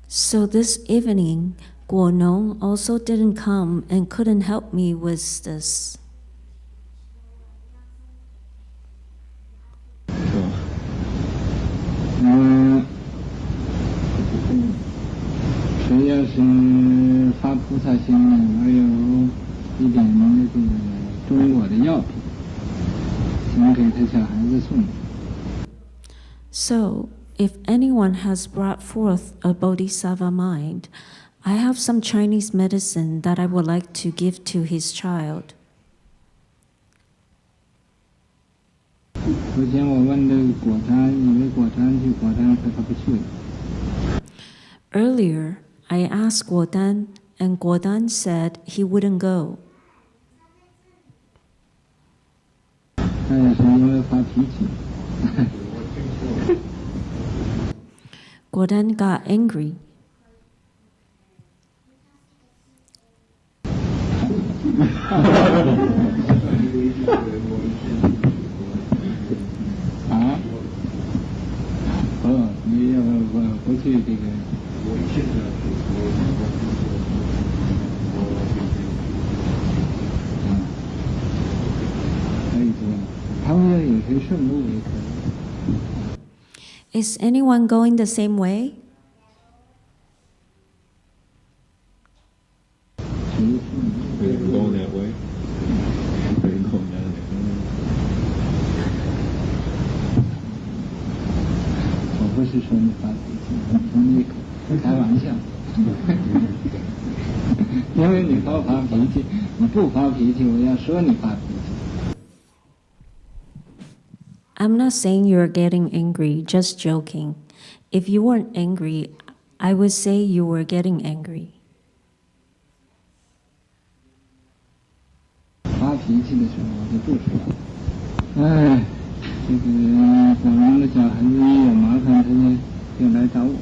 So this evening, Guonong also didn't come and couldn't help me with this. 谁要是发菩萨心呢，而有一点这个中国的药品，想给他小孩子送。So, if anyone has brought forth a bodhisattva mind, I have some Chinese medicine that I would like to give to his child. 昨天我问这个果禅，以为果禅去果禅，他不去。Earlier, I asked Guodan, and Guodan said he wouldn't go. 那也是因为发脾气。Guodan got angry. 啊？你要不去这个？可以这样，他们要有些顺路也可以。Is anyone going the same way? Going that way. Going that way. 我不是说你发脾气，我说你开玩笑。因为你好发脾气，你不发脾气，我要说你发脾气。I'm not saying you're getting angry, just joking. If you weren't angry, I would say you were getting angry. 发脾气的时候我就不说。哎，这个广东的小孩子一有麻烦，他就来找我。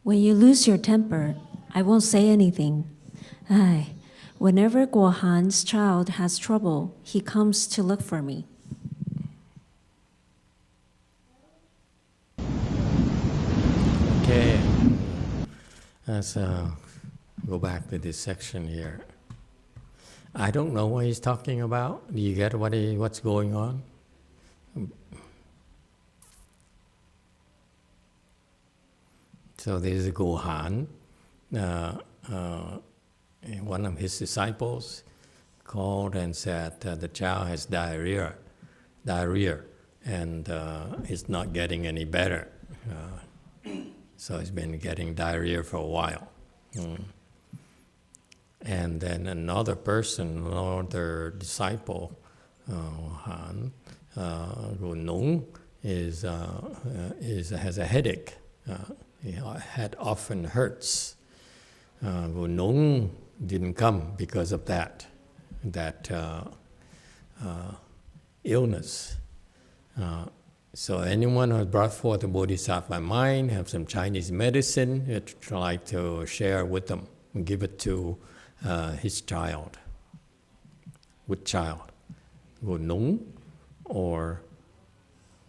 When you lose your temper, I won't say anything. Ay, whenever Guohan's child has trouble, he comes to look for me. Okay, let's go back to this section here. I don't know what he's talking about. Do you get what's going on? So this is Guohan, one of his disciples called and said the child has diarrhea, and it's not getting any better. So he's been getting diarrhea for a while. And then another person, another disciple, Han, Nung, has a headache. His head often hurts. Nung didn't come because of that illness. So anyone who has brought forth the Bodhisattva mind, have some Chinese medicine, you try to share with them and give it to his child. Which child? Nung or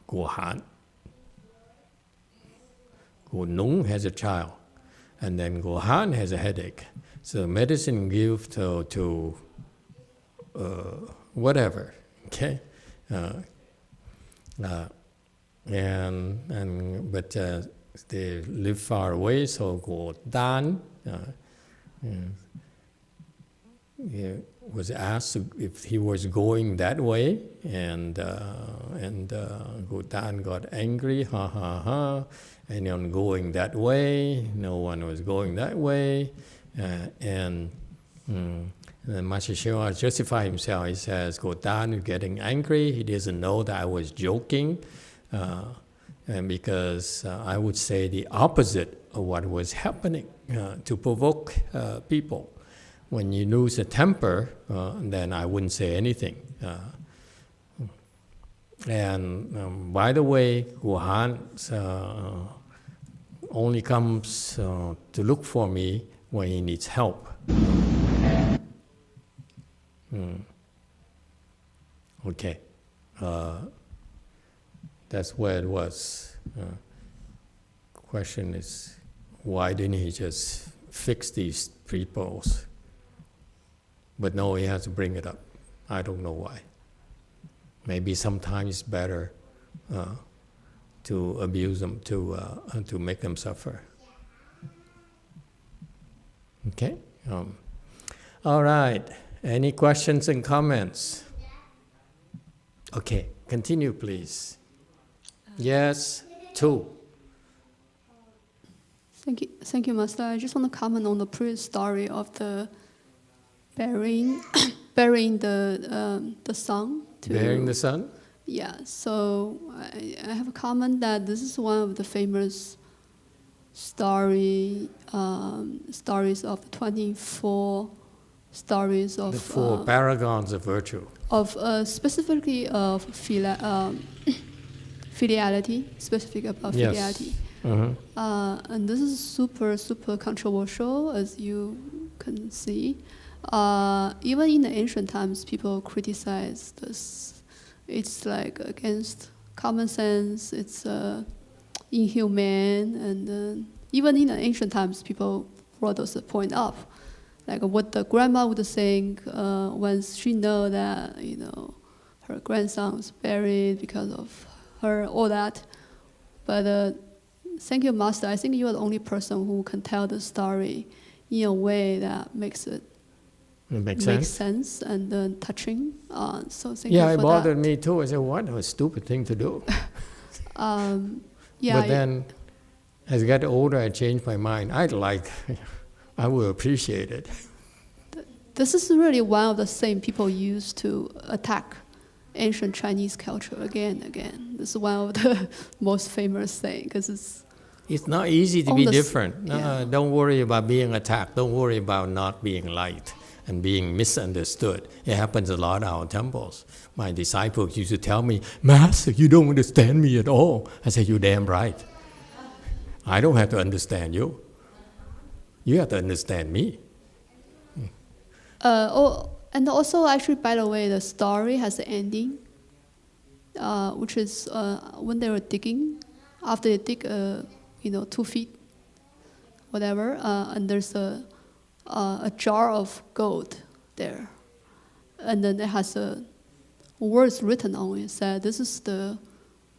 Guohan? Nung has a child, and then Guohan has a headache. So medicine give to whatever, okay? But they live far away, so Guodan was asked if he was going that way, and Guodan got angry, ha ha ha, and on going that way, no one was going that way, and then Master Shua justified himself. He says, Guodan is getting angry. He doesn't know that I was joking, and because I would say the opposite of what was happening to provoke people. When you lose a temper, then I wouldn't say anything. By the way, Guohan only comes to look for me when he needs help. Okay, that's where it was. Question is, why didn't he just fix these peoples? But no, he has to bring it up. I don't know why. Maybe sometimes it's better to abuse them, to make them suffer. Okay? All right. Any questions and comments? Okay, continue, please. Yes, 2. Thank you, Master. I just want to comment on the previous story of the burying the son. Burying the son? Yeah. So I have a comment that this is one of the famous stories of the 24 stories of the 4 paragons of virtue. Of specifically of filiality, specific about filiality. Yes. Mm-hmm. And this is super controversial, as you can see. Even in the ancient times, people criticize this. It's like against common sense. It's inhumane, and even in the ancient times, people brought this point up, like what the grandma would think when she know that her grandson was buried because of her, all that. But thank you, Master. I think you are the only person who can tell the story in a way that makes it Make sense and touching. So thank you yeah, for it that. bothered me too. I said, what a stupid thing to do. Yeah, but then, as I got older, I changed my mind. I will appreciate it. this is really one of the things people use to attack ancient Chinese culture again and again. This is one of the most famous things because it's not easy to be different. Yeah. Don't worry about being attacked. Don't worry about not being liked and being misunderstood. It happens a lot in our temples. My disciples used to tell me, Master, you don't understand me at all. I said, you're damn right. I don't have to understand you. You have to understand me. And also, actually, by the way, the story has an ending, which is when they were digging, after they dig, 2 feet, whatever, and there's a jar of gold there, and then it has words written on it. Said, "This is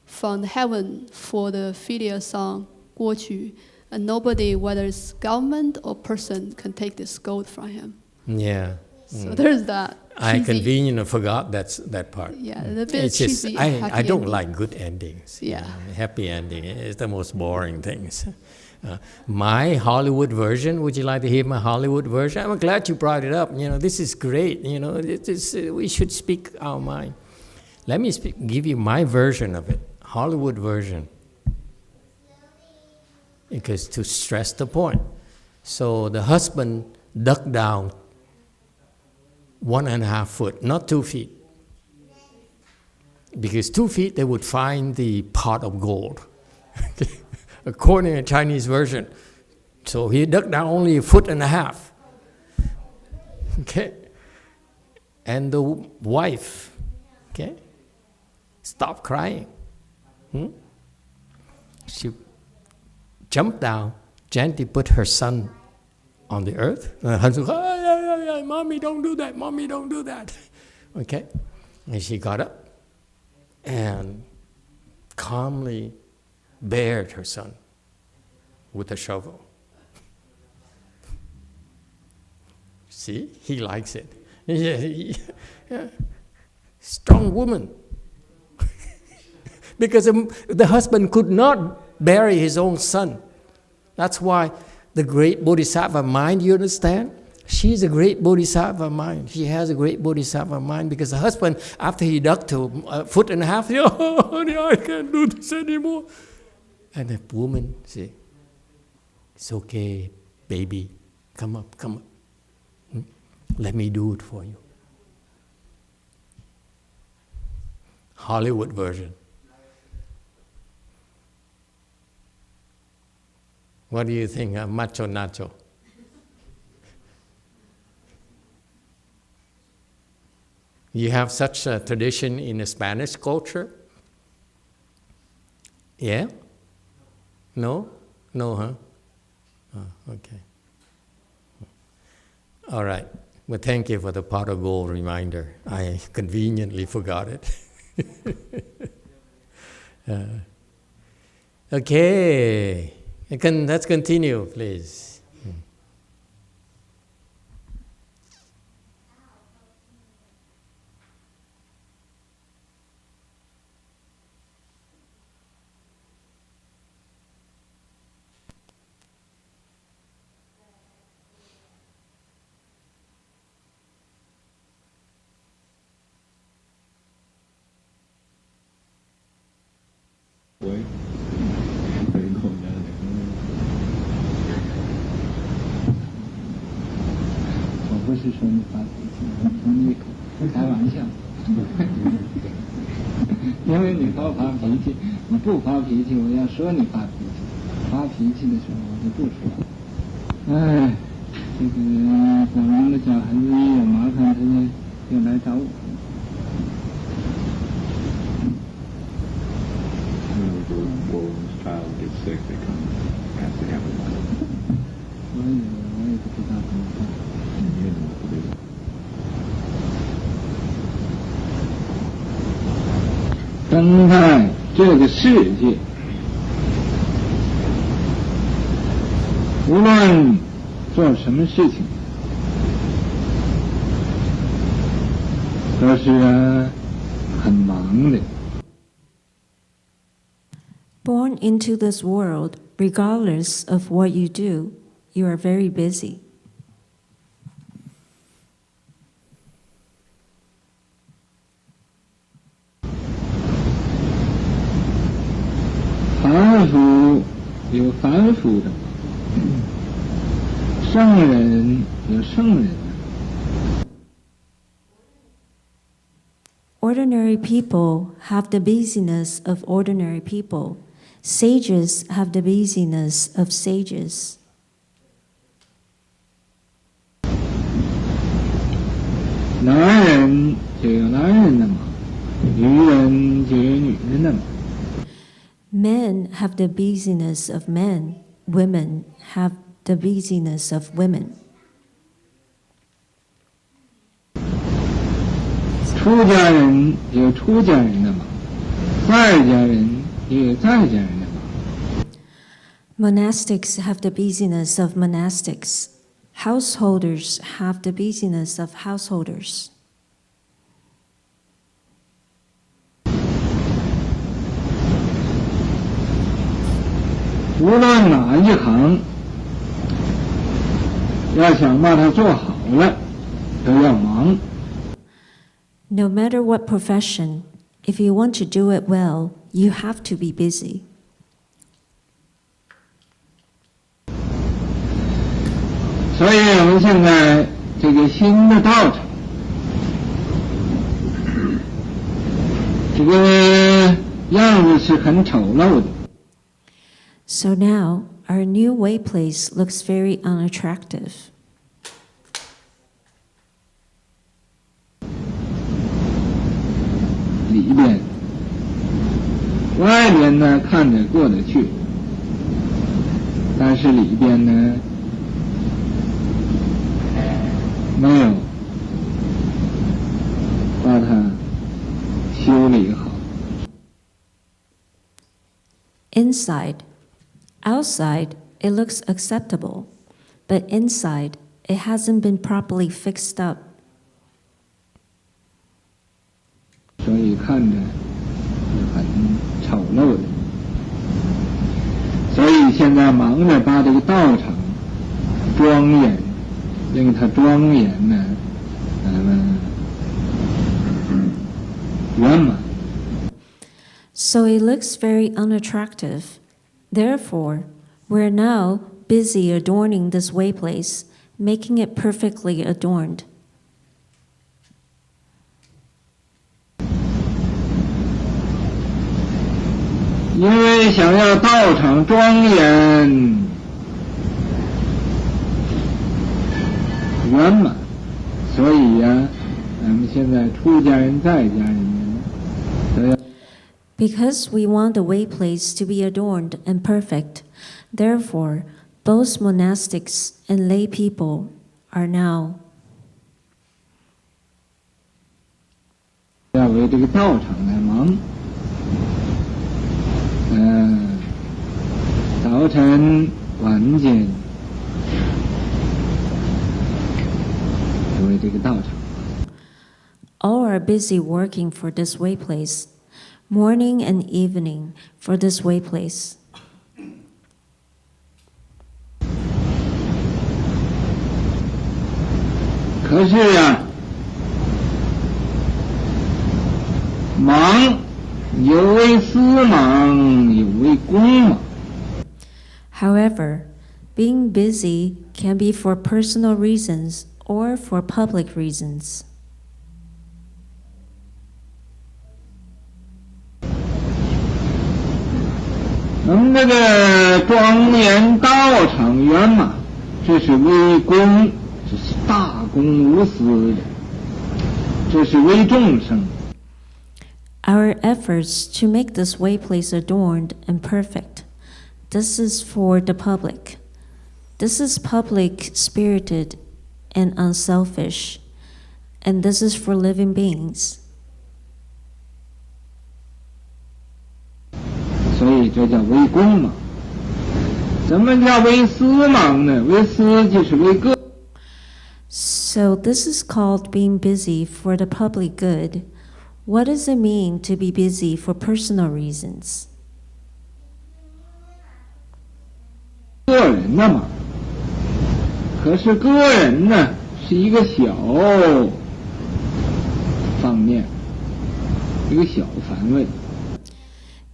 from heaven for the filial son Guo Qu, and nobody, whether it's government or person, can take this gold from him." Yeah. So there's that. I cheesy- conveniently forgot that part. Yeah, a bit It's just, cheesy. I happy don't ending. like good endings. Yeah. Happy ending is the most boring things. My Hollywood version, would you like to hear my Hollywood version? I'm glad you brought it up. This is great. We should speak our mind. Let me give you my version of it, Hollywood version. Because to stress the point. So the husband dug down 1.5 foot, not 2 feet. Because 2 feet, they would find the pot of gold. According to the Chinese version. So he dug down only 1.5 feet. Okay? And the wife, okay, stopped crying. She jumped down, gently put her son on the earth. And the husband, Mommy, don't do that. Mommy, don't do that. Okay? And she got up and calmly buried her son with a shovel. See? He likes it. Yeah. Strong woman. Because the husband could not bury his own son. That's why the great Bodhisattva mind, you understand? She's a great Bodhisattva mind. She has a great Bodhisattva mind because the husband, after he dug to 1.5 feet, oh, honey, I can't do this anymore. And the woman said, it's okay, baby. Come up. Let me do it for you. Hollywood version. What do you think, macho nacho? You have such a tradition in the Spanish culture? Yeah? No? No, huh? Oh, okay. All right. Well, thank you for the pot of gold reminder. I conveniently forgot it. Okay. Let's continue, please. Child gets sick, they come, has to have a mother. You know what to do. 登泰这个世界无论做什么事情，都是很忙的。Born into this world, regardless of what you do, you are very busy. 凡夫有凡夫的，圣人有圣人的。Ordinary people have the busyness of ordinary people. Sages have the busyness of sages. 男人就有男人的忙，女人就有女人的忙。Men have the busyness of men. Women have the busyness of women. 出家人有出家人的忙，在家人也有在家人的忙。Monastics have the busyness of monastics. Householders have the busyness of householders. 无论哪一行，要想把它做好了，都要忙。No matter what profession, if you want to do it well, you have to be busy. 所以我们现在这个新的道场，这个样子是很丑陋的。So now, our new way place looks very unattractive. 里边，外边呢看着过得去，但是里边呢没有把它修理好。Inside, outside, it looks acceptable, but inside, it hasn't been properly fixed up. 所以看着是很丑陋的，所以现在忙着把这个道场庄严，令它庄严呢，圆满。So it looks very unattractive. Therefore, we're now busy adorning this way place, making it perfectly adorned. 因为想要道场庄严圆满，所以呀，咱们现在出家人在家人呢，都要。Because we want the way place to be adorned and perfect, therefore, both monastics and lay people are now 要为这个道场来忙。早晨、晚间，为这个道场。all are busy working for this way place, morning and evening for this way place. 可是呀，忙有为私忙，有为公忙。However, being busy can be for personal reasons or for public reasons. 咱们这个庄严道场圆满，这是为公，这是大公无私的，这是为众生。Our efforts to make this way place adorned and perfect. This is for the public. This is public spirited and unselfish. And this is for living beings. 所以这叫为公嘛。什么叫为私忙呢？为私就是为个。 So this is called being busy for the public good. What does it mean to be busy for personal reasons? 个人的嘛，可是个人呢是一个小方面，一个小范围。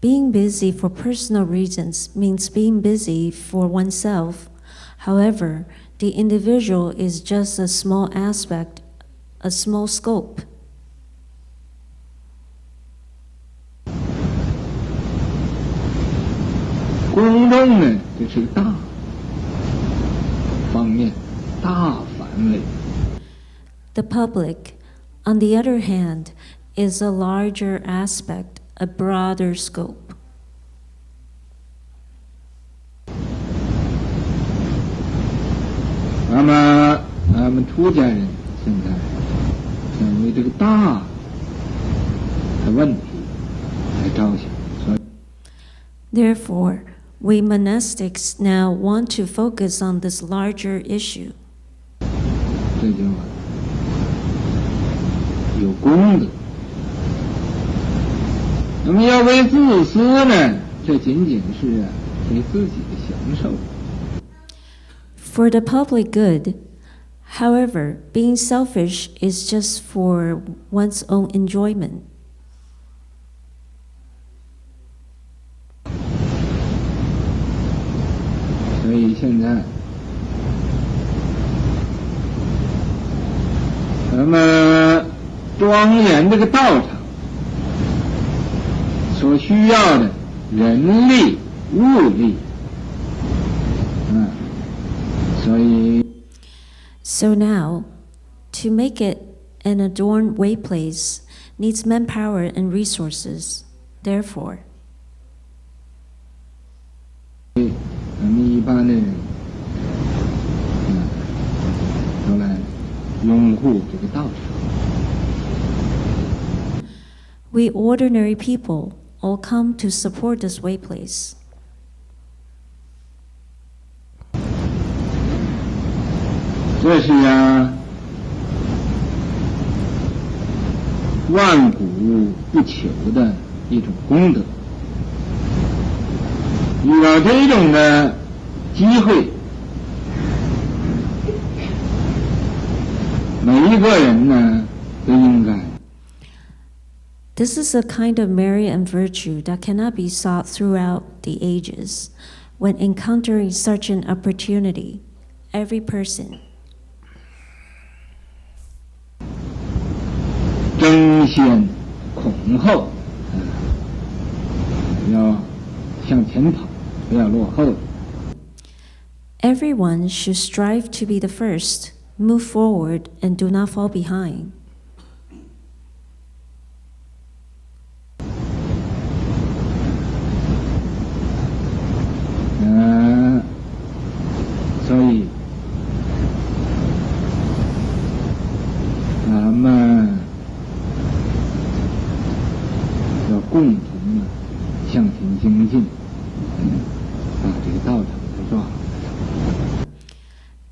Being busy for personal reasons means being busy for oneself. However, the individual is just a small aspect, a small scope. 公众呢，这是大方面、大范围。 The public, on the other hand, is a larger aspect, a broader scope. 那么，俺们出家人现在想为这个大的问题来着想，所以 Therefore, we monastics now want to focus on this larger issue. 这就有功德。那么要为自私呢，这仅仅是给自己的享受。 For the public good, however, being selfish is just for one's own enjoyment. 所以现在，那么庄严这个道场所需要的人力、物力，所以。 So now, to make it an adorned way place needs manpower and resources. Therefore, 咱们一般的人，都来拥护这个道场。 we ordinary people all come to support this way place. 这是万古不求的一种功德。遇到这种的机会，每一个人呢都应该。 This is a kind of merit and virtue that cannot be sought throughout the ages. When encountering such an opportunity, every person 争先恐后，要向前跑，不要落后。 everyone should strive to be the first, move forward, and do not fall behind. 所以咱们要共同的向前精进，把这个道场给做好。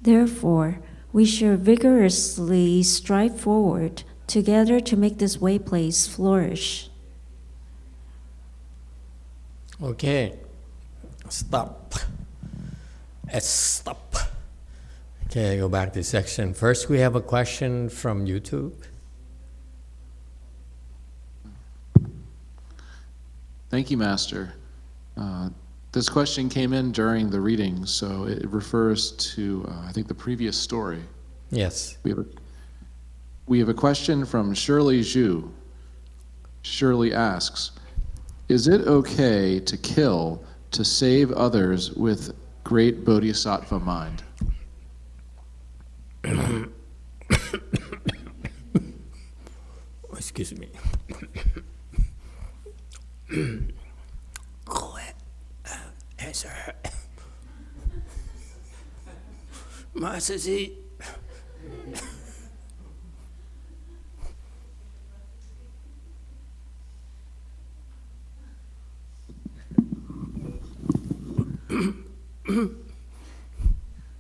Therefore, we should vigorously strive forward together to make this way place flourish. Okay, stop. Let's stop. Okay, go back to section. First, we have a question from YouTube. Thank you, Master. This question came in during the reading, so it refers to, I think, the previous story. Yes. We have a question from Shirley Zhu. Shirley asks, is it okay to kill to save others with great bodhisattva mind? Excuse me. Go ahead. Answer. Master.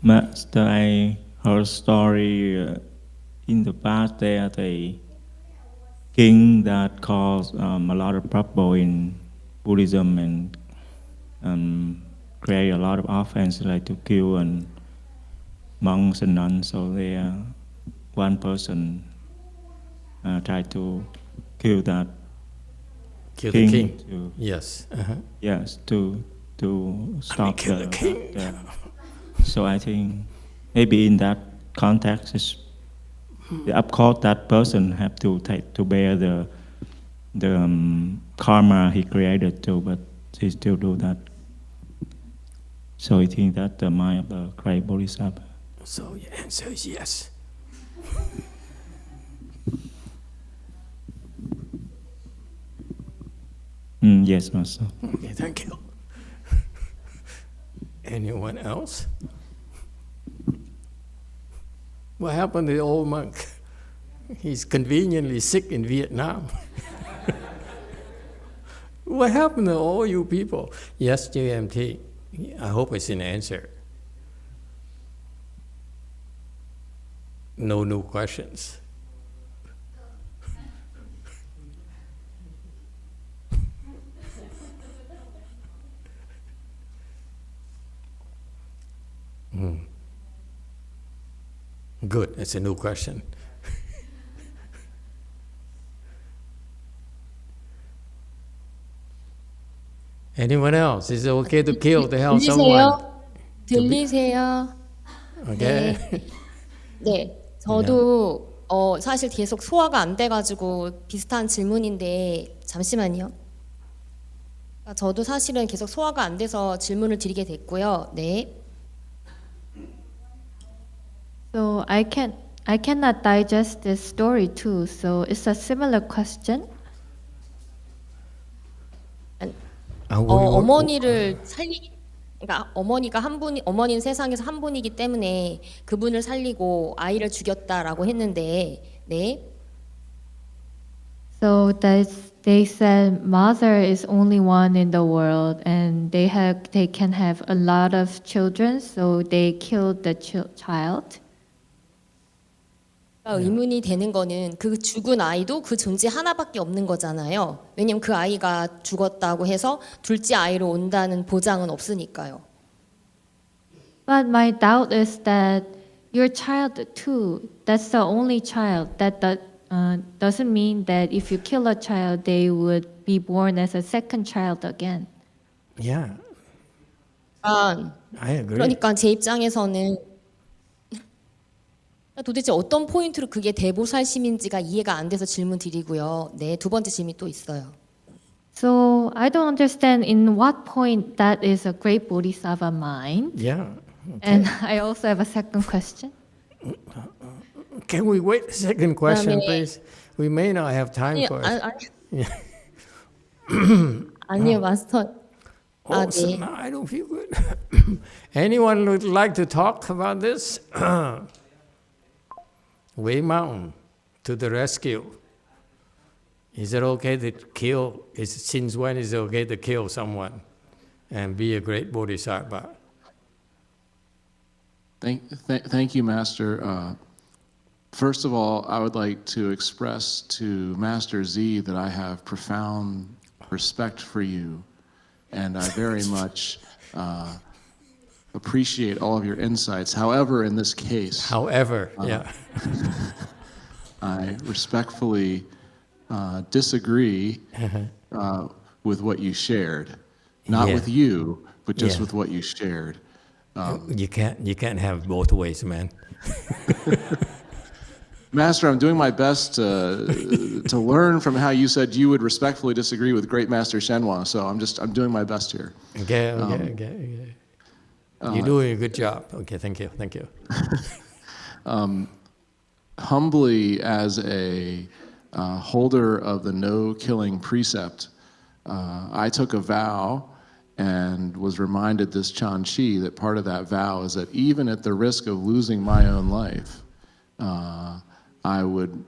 Master, I heard story in the past there the king that caused a lot of trouble in Buddhism and create a lot of offense, like to kill and monks and nuns. So one person tried to kill that Kill king. the king. Yes. Yes, to stop kill the king. So I think maybe in that context, of course that person have to bear the karma he created too, but he still do that. So I think that's the mind of the great Bodhisattva. So your answer is yes. Yes, Master. Okay, thank you. Anyone else? What happened to the old monk? He's conveniently sick in Vietnam. What happened to all you people? Yes, JMT. I hope it's an answer. No new questions. Good, it's a new question. Anyone else? Is it okay to kill to help someone? 들리세요? Okay. 네, 저도 사실 계속 소화가 안 돼가지고 비슷한 질문인데 잠시만요. 저도 사실은 계속 소화가 안 돼서 질문을 드리게 됐고요. 네. So I cannot digest this story too. So it's a similar question. 어머니를 그러니까 어머니가 어머니는 세상에서 한 분이기 때문에 그분을 살리고 아이를 죽였다라고 했는데, 네. So they said mother is only one in the world, and they can have a lot of children, so they killed the child. 의문이 되는 거는 그 죽은 아이도 그 존재 하나밖에 없는 거잖아요. 왜냐면 그 아이가 죽었다고 해서 둘째 아이로 온다는 보장은 없으니까요. But my doubt is that your child too, that's the only child. That doesn't mean that if you kill a child, they would be born as a second child again. Yeah. I agree. 그러니까 제 입장에서는 도대체 어떤 포인트로 그게 대보살심인지가 이해가 안 돼서 질문 드리고요. 네, 두 번째 질문이 또 있어요. So I don't understand in what point that is a great bodhisattva mind. Yeah. Okay. And I also have a second question. Can we wait a second question, please? We may not have time for it. 아니요, 마스터. So 네. now I don't feel good. Anyone would like to talk about this? Wei Mountain, to the rescue. Is it okay to kill? Since when is it okay to kill someone and be a great bodhisattva? Thank you, Master. First of all, I would like to express to Master Z that I have profound respect for you, and I very much appreciate all of your insights. However, in this case, I respectfully disagree with what you shared. Not with you, but just with what you shared. You can't have both ways, man. Master, I'm doing my best to learn from how you said you would respectfully disagree with Great Master Shenhua. So I'm doing my best here. Okay. You're doing a good job. Okay, thank you. Humbly, as a holder of the no-killing precept, I took a vow and was reminded this Chan Chi that part of that vow is that even at the risk of losing my own life, I would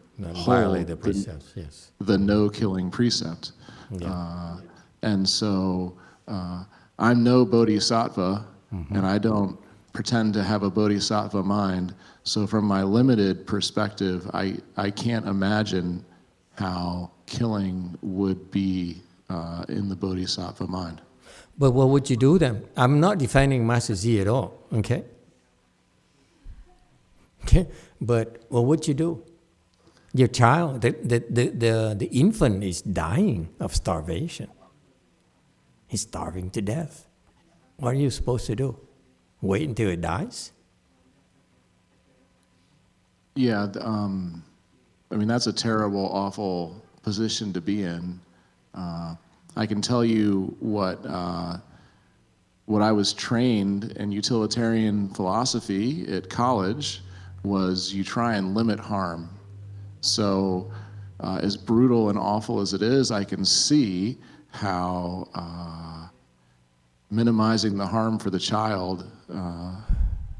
violate the precepts, yes. The no-killing precept. Yeah. And so I'm no bodhisattva, and I don't pretend to have a bodhisattva mind. So from my limited perspective, I can't imagine how killing would be in the bodhisattva mind. But what would you do then? I'm not defending Master Z at all, okay? Okay, but what would you do? Your child, the infant is dying of starvation. He's starving to death. What are you supposed to do? Wait until it dies? Yeah, I mean, that's a terrible, awful position to be in. I can tell you what I was trained in utilitarian philosophy at college was you try and limit harm. So as brutal and awful as it is, I can see how minimizing the harm for the child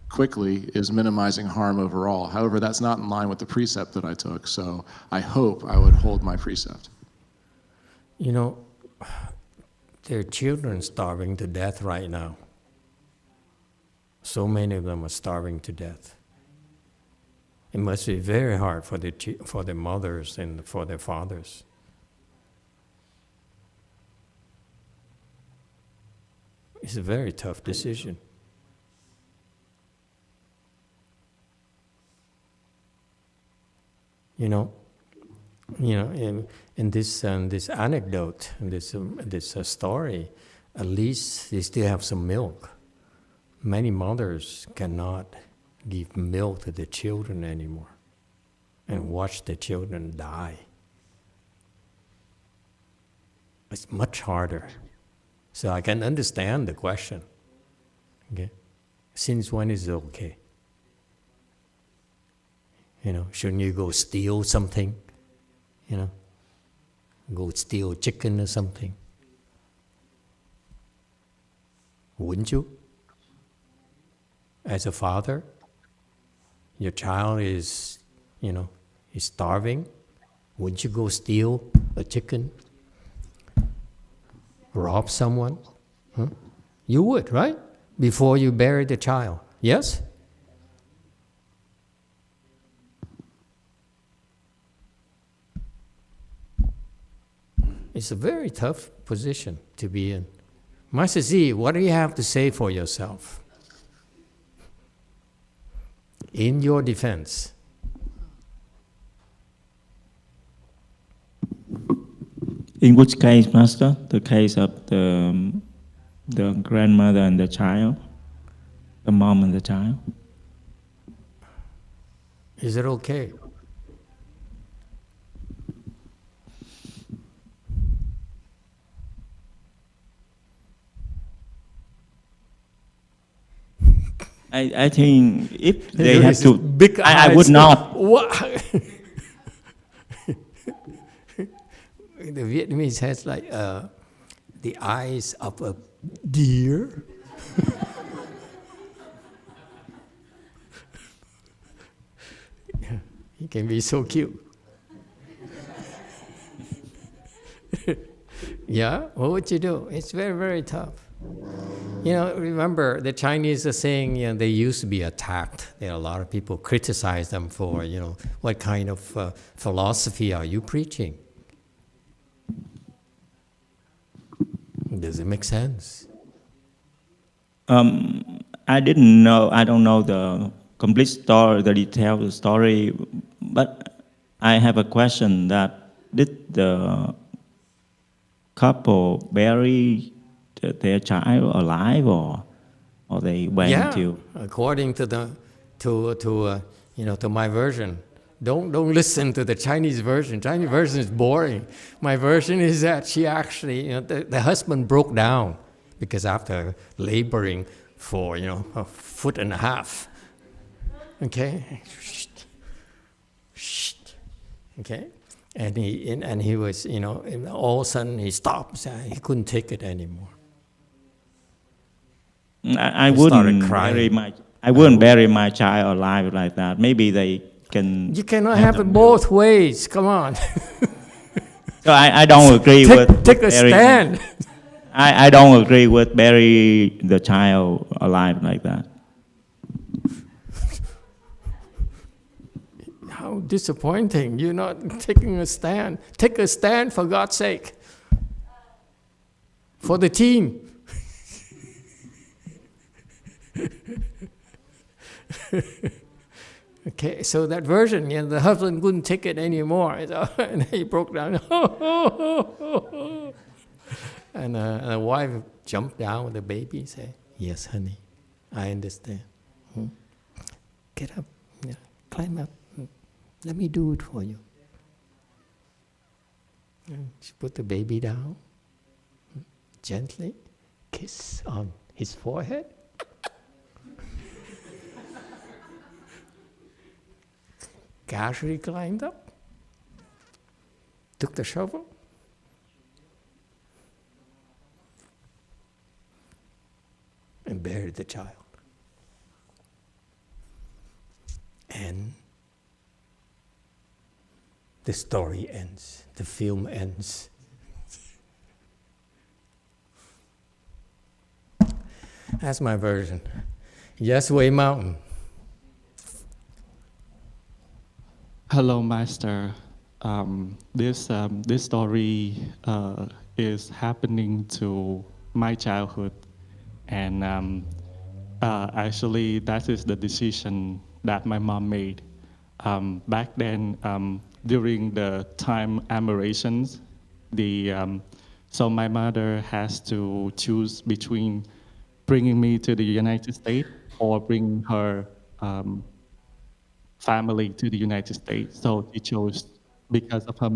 quickly is minimizing harm overall. However, that's not in line with the precept that I took, so I hope I would hold my precept. You know, there are children starving to death right now. So many of them are starving to death. It must be very hard for the mothers and for their fathers. It's a very tough decision. You know, in this anecdote, in this story, at least they still have some milk. Many mothers cannot give milk to their children anymore and watch the children die. It's much harder. So I can understand the question. Okay, since when is it okay? You know, shouldn't you go steal something? You know, go steal chicken or something? Wouldn't you? As a father, your child is, is starving. Wouldn't you go steal a chicken? Rob someone? Huh? You would, right? Before you bury the child. Yes? It's a very tough position to be in. Master Z, what do you have to say for yourself? In your defense. In which case, Master? The case of the grandmother and the child? The mom and the child? Is it okay? I think if they have to, big I would not. What? The Vietnamese has like the eyes of a deer. Yeah, he can be so cute. Yeah, what would you do? It's very, very tough. You know, remember the Chinese are saying, they used to be attacked. There are a lot of people criticize them for, what kind of philosophy are you preaching? Does it make sense? I didn't know. I don't know the complete story, the detailed story, but I have a question that did the couple bury their child alive, or they went to? According to to my version. Don't listen to the Chinese version. Chinese version is boring. My version is that she actually, the husband broke down because after laboring for a foot and a half, okay, okay, and he was all of a sudden he stopped. He couldn't take it anymore. I wouldn't bury my child alive like that. Maybe they can. You cannot have it both ways. Come on. So I don't agree with take a stand. I don't agree with bury the child alive like that. How disappointing. You're not taking a stand. Take a stand for God's sake. For the team. Okay, so that version, the husband couldn't take it anymore. So, and he broke down. And the wife jumped down with the baby and said, "Yes, honey, I understand. Get up, climb up. Let me do it for you." And she put the baby down, gently kiss on his forehead. Casually climbed up, took the shovel, and buried the child. And the story ends, the film ends. That's my version. Yes, Way Mountain. Hello, Master. This story is happening to my childhood, and actually, that is the decision that my mom made. Back then, during the time aberrations, so my mother has to choose between bringing me to the United States or bringing her family to the United States. So she chose, because of her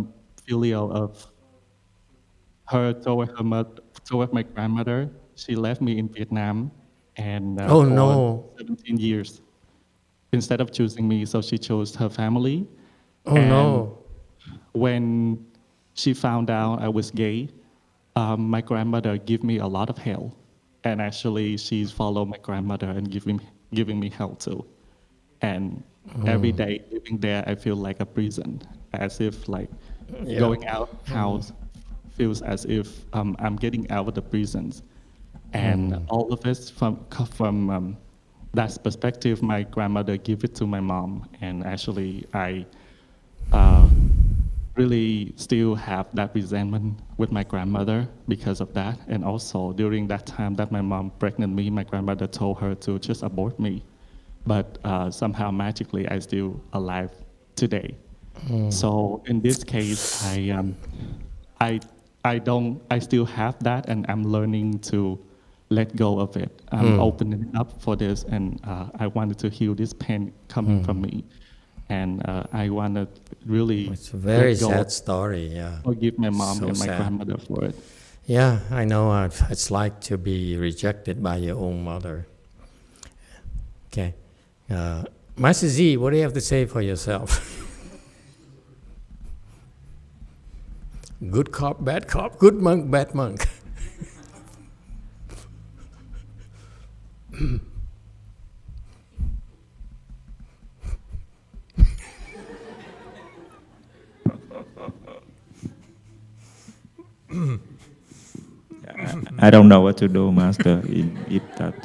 filial of her toward my grandmother, she left me in Vietnam, and for 17 years. Instead of choosing me, so she chose her family. When she found out I was gay, my grandmother gave me a lot of hell, and actually she's followed my grandmother and giving me hell too. And every day living there, I feel like a prison, as if going out house feels as if I'm getting out of the prisons. And all of it from that perspective, my grandmother gave it to my mom. And actually, I really still have that resentment with my grandmother because of that. And also, during that time that my mom pregnant me, my grandmother told her to just abort me. But somehow magically I still alive today. So in this case, I still have that, and I'm learning to let go of it. I'm opening up for this, and I wanted to heal this pain coming from me, and I want to really. It's a very sad story. Yeah. Forgive my mom and my grandmother for it. Yeah, I know what it's like to be rejected by your own mother. Okay. Master Z, what do you have to say for yourself? Good cop, bad cop, good monk, bad monk. I don't know what to do, Master, in that.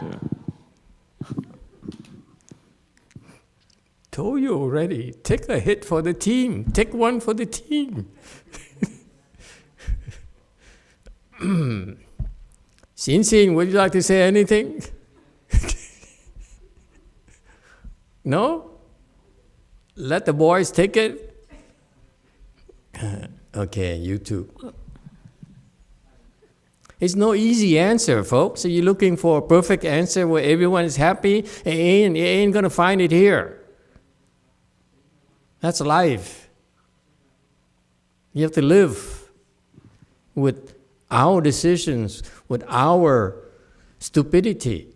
Told you already, take a hit for the team. Take one for the team. Xin, would you like to say anything? No? Let the boys take it? Okay, you too. It's no easy answer, folks. So you're looking for a perfect answer where everyone is happy? You ain't going to find it here. That's life. You have to live with our decisions, with our stupidity,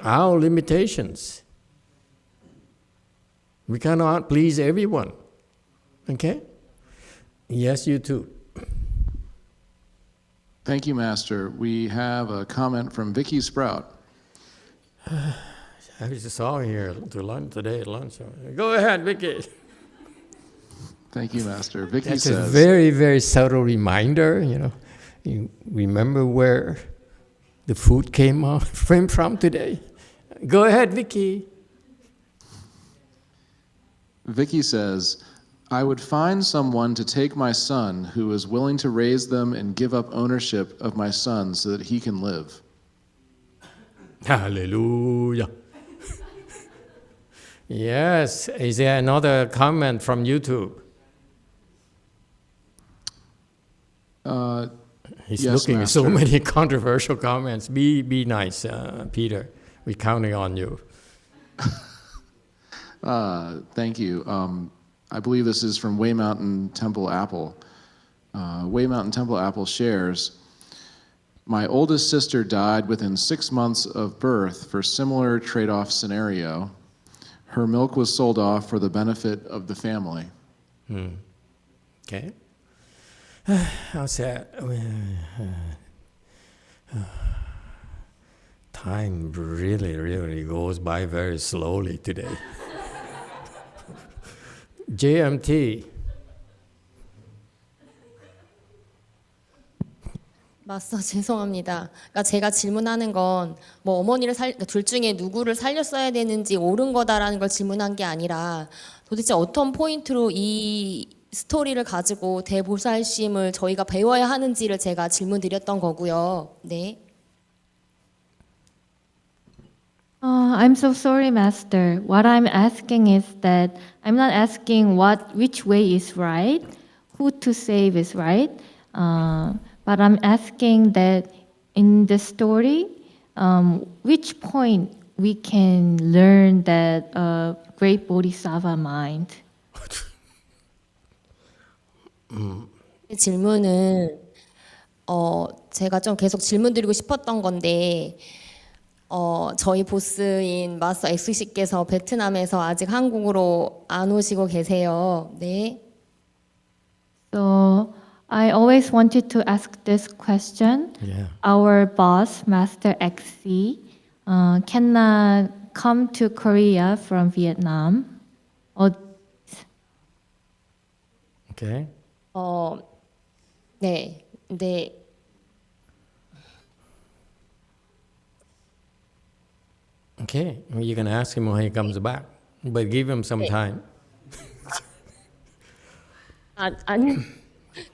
our limitations. We cannot please everyone. Okay? Yes, you too. Thank you, Master. We have a comment from Vicky Sprout. I just saw her here to lunch today at lunch. Go ahead, Vicky. Thank you, Master. Vicky That's says, a very, very subtle reminder. You remember where the food came from today. Go ahead, Vicky. Vicky says, I would find someone to take my son who is willing to raise them and give up ownership of my son so that he can live. Hallelujah. Yes. Is there another comment from YouTube? He's yes, looking at Master. so many controversial comments. Be nice, Peter. We're counting on you. Thank you. I believe this is from Way Mountain Temple Apple. Way Mountain Temple Apple shares, my oldest sister died within 6 months of birth for similar trade-off scenario. Her milk was sold off for the benefit of the family. Okay. How sad. Time really goes by very slowly today. JMT. 마스터 죄송합니다. 그러니까 제가 질문하는 건 뭐 어머니를 둘 중에 누구를 살렸어야 되는지 옳은 거다라는 걸 질문한 게 아니라 도대체 어떤 포인트로 이 스토리를 가지고 대보살심을 저희가 배워야 하는지를 제가 질문드렸던 거고요. 네. I'm so sorry, Master. What I'm asking is that I'm not asking which way is right, who to save is right, but I'm asking that in the story, which point we can learn that great Bodhisattva mind. 질문은 제가 좀 계속 질문드리고 싶었던 건데 저희 보스인 마스터 엑스씨께서 베트남에서 아직 한국으로 안 오시고 계세요. 네. So I always wanted to ask this question. Yeah. Our boss, Master XC, cannot come to Korea from Vietnam. Okay. 네. 근데 Okay. Well, you can ask him when he comes back, but give him some time. 아니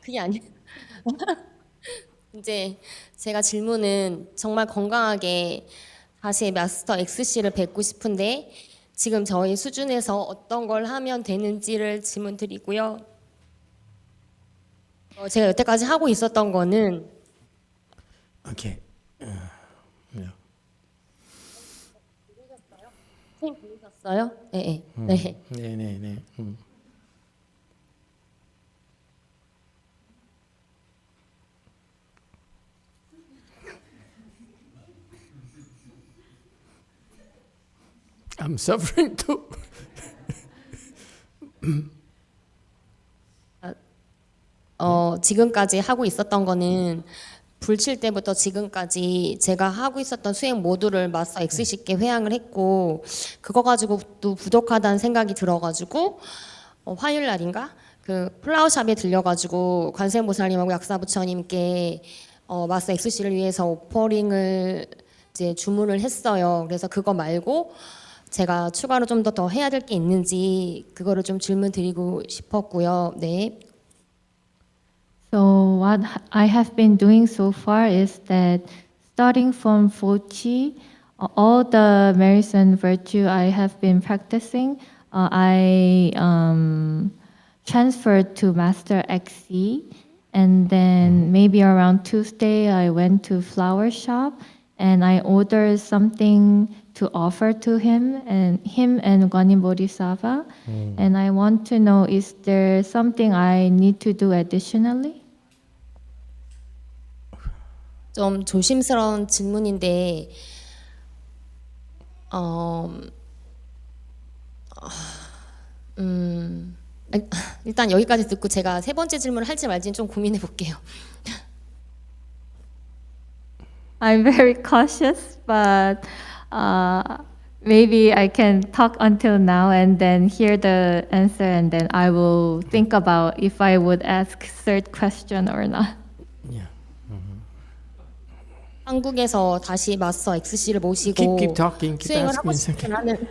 그게 아니. 이제 제가 질문은 정말 건강하게 다시 마스터 XC를 뵙고 싶은데 지금 저희 수준에서 어떤 걸 하면 되는지를 질문드리고요. 제가 여태까지 하고 있었던 거는 Okay. Yeah. 선생님 보셨어요? 네. 네. 네. I'm suffering too. 지금까지 하고 있었던 거는 불칠 때부터 지금까지 제가 하고 있었던 수행 모두를 마스터 XC께 회양을 했고 그거 가지고 또 부족하다는 생각이 들어가지고 화요일 날인가 그 플라워샵에 들려가지고 관세음보살님하고 약사부처님께 마스터 XC를 위해서 오퍼링을 이제 주문을 했어요. 그래서 그거 말고 제가 추가로 좀 더 해야 될 게 있는지 그거를 좀 질문 드리고 싶었고요. 네. So what I have been doing so far is that starting from Fochi, all the merits and virtue I have been practicing, I transferred to Master XC, and then maybe around Tuesday I went to flower shop and I ordered something to offer to him and Guanyin Bodhisattva. And I want to know, is there something I need to do additionally? 좀 조심스러운 질문인데 일단 여기까지 듣고 제가 세 번째 질문을 할지 말지는 좀 고민해 볼게요. I'm very cautious, but maybe I can talk until now and then hear the answer, and then I will think about if I would ask third question or not. 한국에서 다시 마스터 XC를 모시고 Keep talking. Keep 수행을 asking. 하고 싶은 하는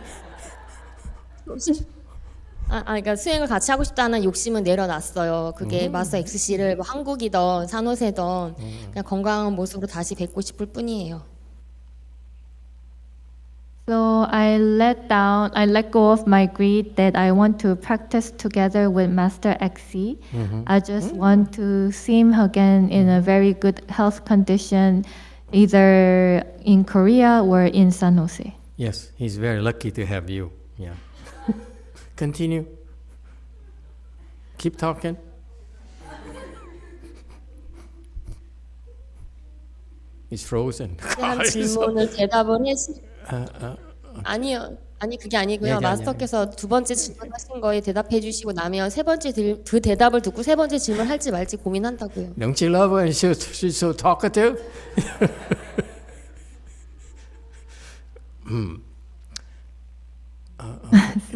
그러니까 수행을 같이 하고 싶다는 욕심은 내려놨어요. 그게 마스터 XC를 뭐 한국이든 산호세든 그냥 건강한 모습으로 다시 뵙고 싶을 뿐이에요. So I let go of my greed that I want to practice together with Master XC. I just want to see him again in a very good health condition, either in Korea or in San Jose. Yes, he's very lucky to have you. Yeah. Continue. Keep talking. He's frozen. 한 질문을 대답을 아니요. 아니 그게 아니고요. 마스터께서 두 번째 질문하신 거에 대답해 주시고 나면 세 번째 그 대답을 듣고 세 번째 질문 할지 말지 고민한다고요. Don't you love her? And she's so talkative.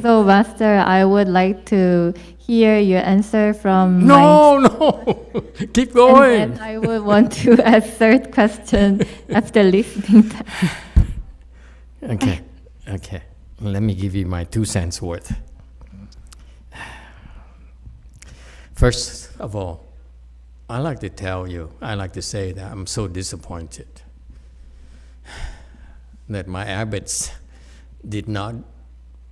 So, Master, I would like to hear your answer from No, keep going. And then I would want to ask third question after listening. Okay. Let me give you my 2 cents worth. First of all, I like to say that I'm so disappointed that my abbots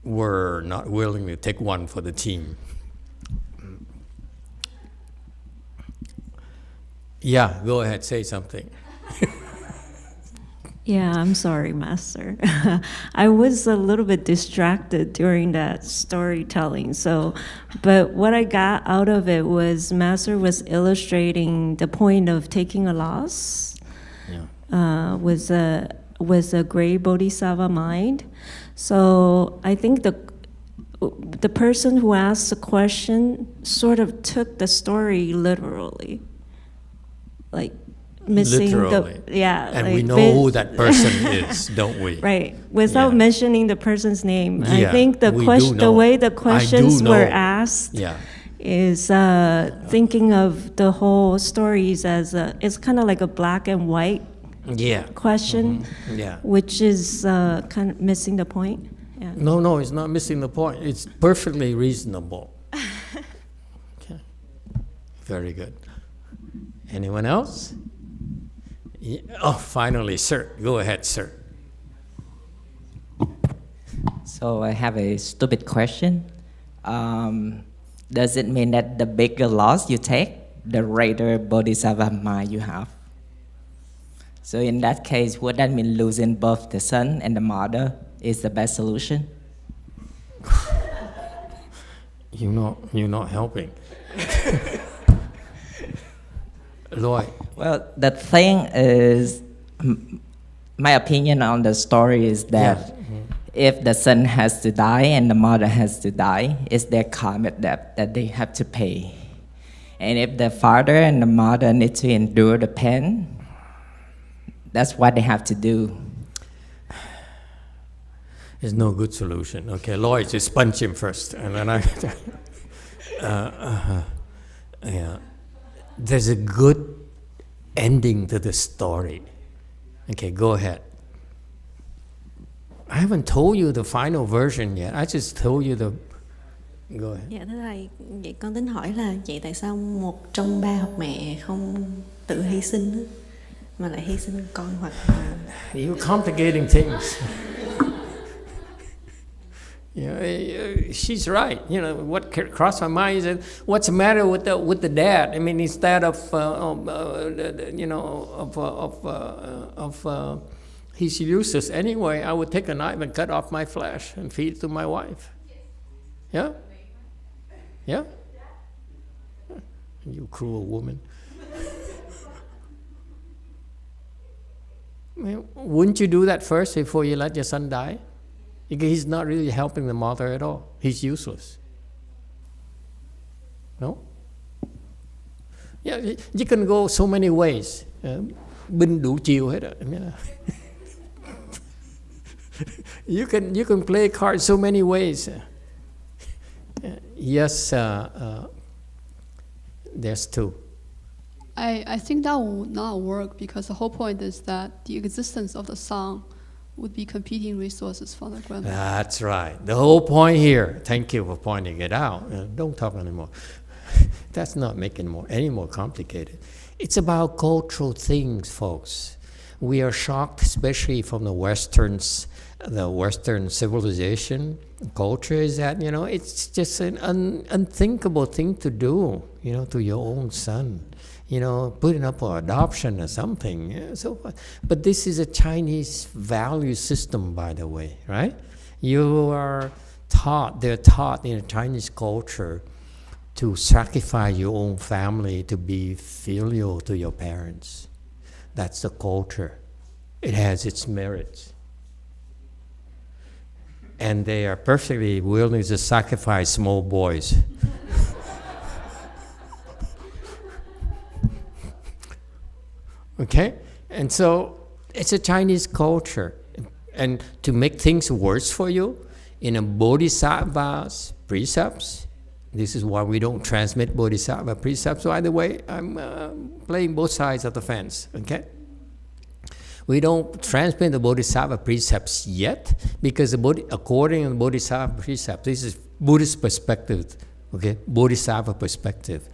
were not willing to take one for the team. Yeah, go ahead, say something. Yeah, I'm sorry, Master. I was a little bit distracted during that storytelling. But what I got out of it was Master was illustrating the point of taking a loss. Yeah. Was a gray bodhisattva mind. So I think the person who asked the question sort of took the story literally, like missing literally. And like we know who that person is, don't we? Right, without mentioning the person's name. Yeah, I think the way the questions were asked is thinking of the whole stories as it's kind of like a black and white question, which is kind of missing the point. Yeah. No, it's not missing the point. It's perfectly reasonable. Okay, very good. Anyone else? Yeah. Oh, finally, sir. Go ahead, sir. So I have a stupid question. Does it mean that the bigger loss you take, the greater bodhisattva mind you have? So in that case, would that mean losing both the son and the mother is the best solution? You're not helping. Lloyd. Well, the thing is, my opinion on the story is that if the son has to die and the mother has to die, it's their karmic debt that they have to pay. And if the father and the mother need to endure the pain, that's what they have to do. There's no good solution. Okay, Lloyd, just punch him first, and then yeah. There's a good ending to the story. Okay, go ahead. I haven't told you the final version yet. I just told you the. Go ahead. Dạ thưa thầy, vậy con tính hỏi là vậy tại sao một trong ba hoặc mẹ không tự hy sinh á, mà lại hy sinh con hoặc là... You're complicating things. She's right. What crossed my mind is that what's the matter with the dad? I mean, instead of he's useless anyway, I would take a knife and cut off my flesh and feed it to my wife. Yeah. You cruel woman. I mean, wouldn't you do that first before you let your son die? Because he's not really helping the mother at all. He's useless. No? Yeah, you can go so many ways. Binh đủ chiều hết á. You can play cards so many ways. Yes, there's two. I think that will not work because the whole point is that the existence of the song would be competing resources for the grandmother. That's right. The whole point here, thank you for pointing it out. Don't talk anymore. That's not making any more complicated. It's about cultural things, folks. We are shocked, especially from the Western civilization, culture, is that, it's just an unthinkable thing to do, to your own son. Putting up for adoption or something. So, but this is a Chinese value system, by the way, right? They're taught in a Chinese culture to sacrifice your own family to be filial to your parents. That's the culture. It has its merits. And they are perfectly willing to sacrifice small boys. Okay? And so it's a Chinese culture. And to make things worse for you, in a bodhisattva's precepts, this is why we don't transmit bodhisattva precepts. By the way, I'm playing both sides of the fence, okay? We don't transmit the bodhisattva precepts yet, because according to the bodhisattva precepts, this is Buddhist perspective, okay? Bodhisattva perspective.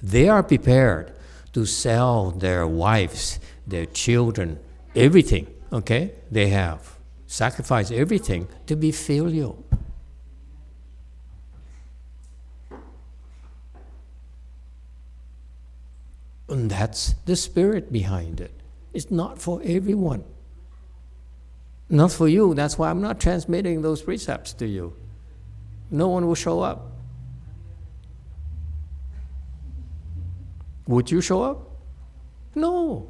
They are prepared to sell their wives, their children, everything, okay? They have sacrificed everything to be filial. And that's the spirit behind it. It's not for everyone. Not for you. That's why I'm not transmitting those precepts to you. No one will show up. Would you show up? No.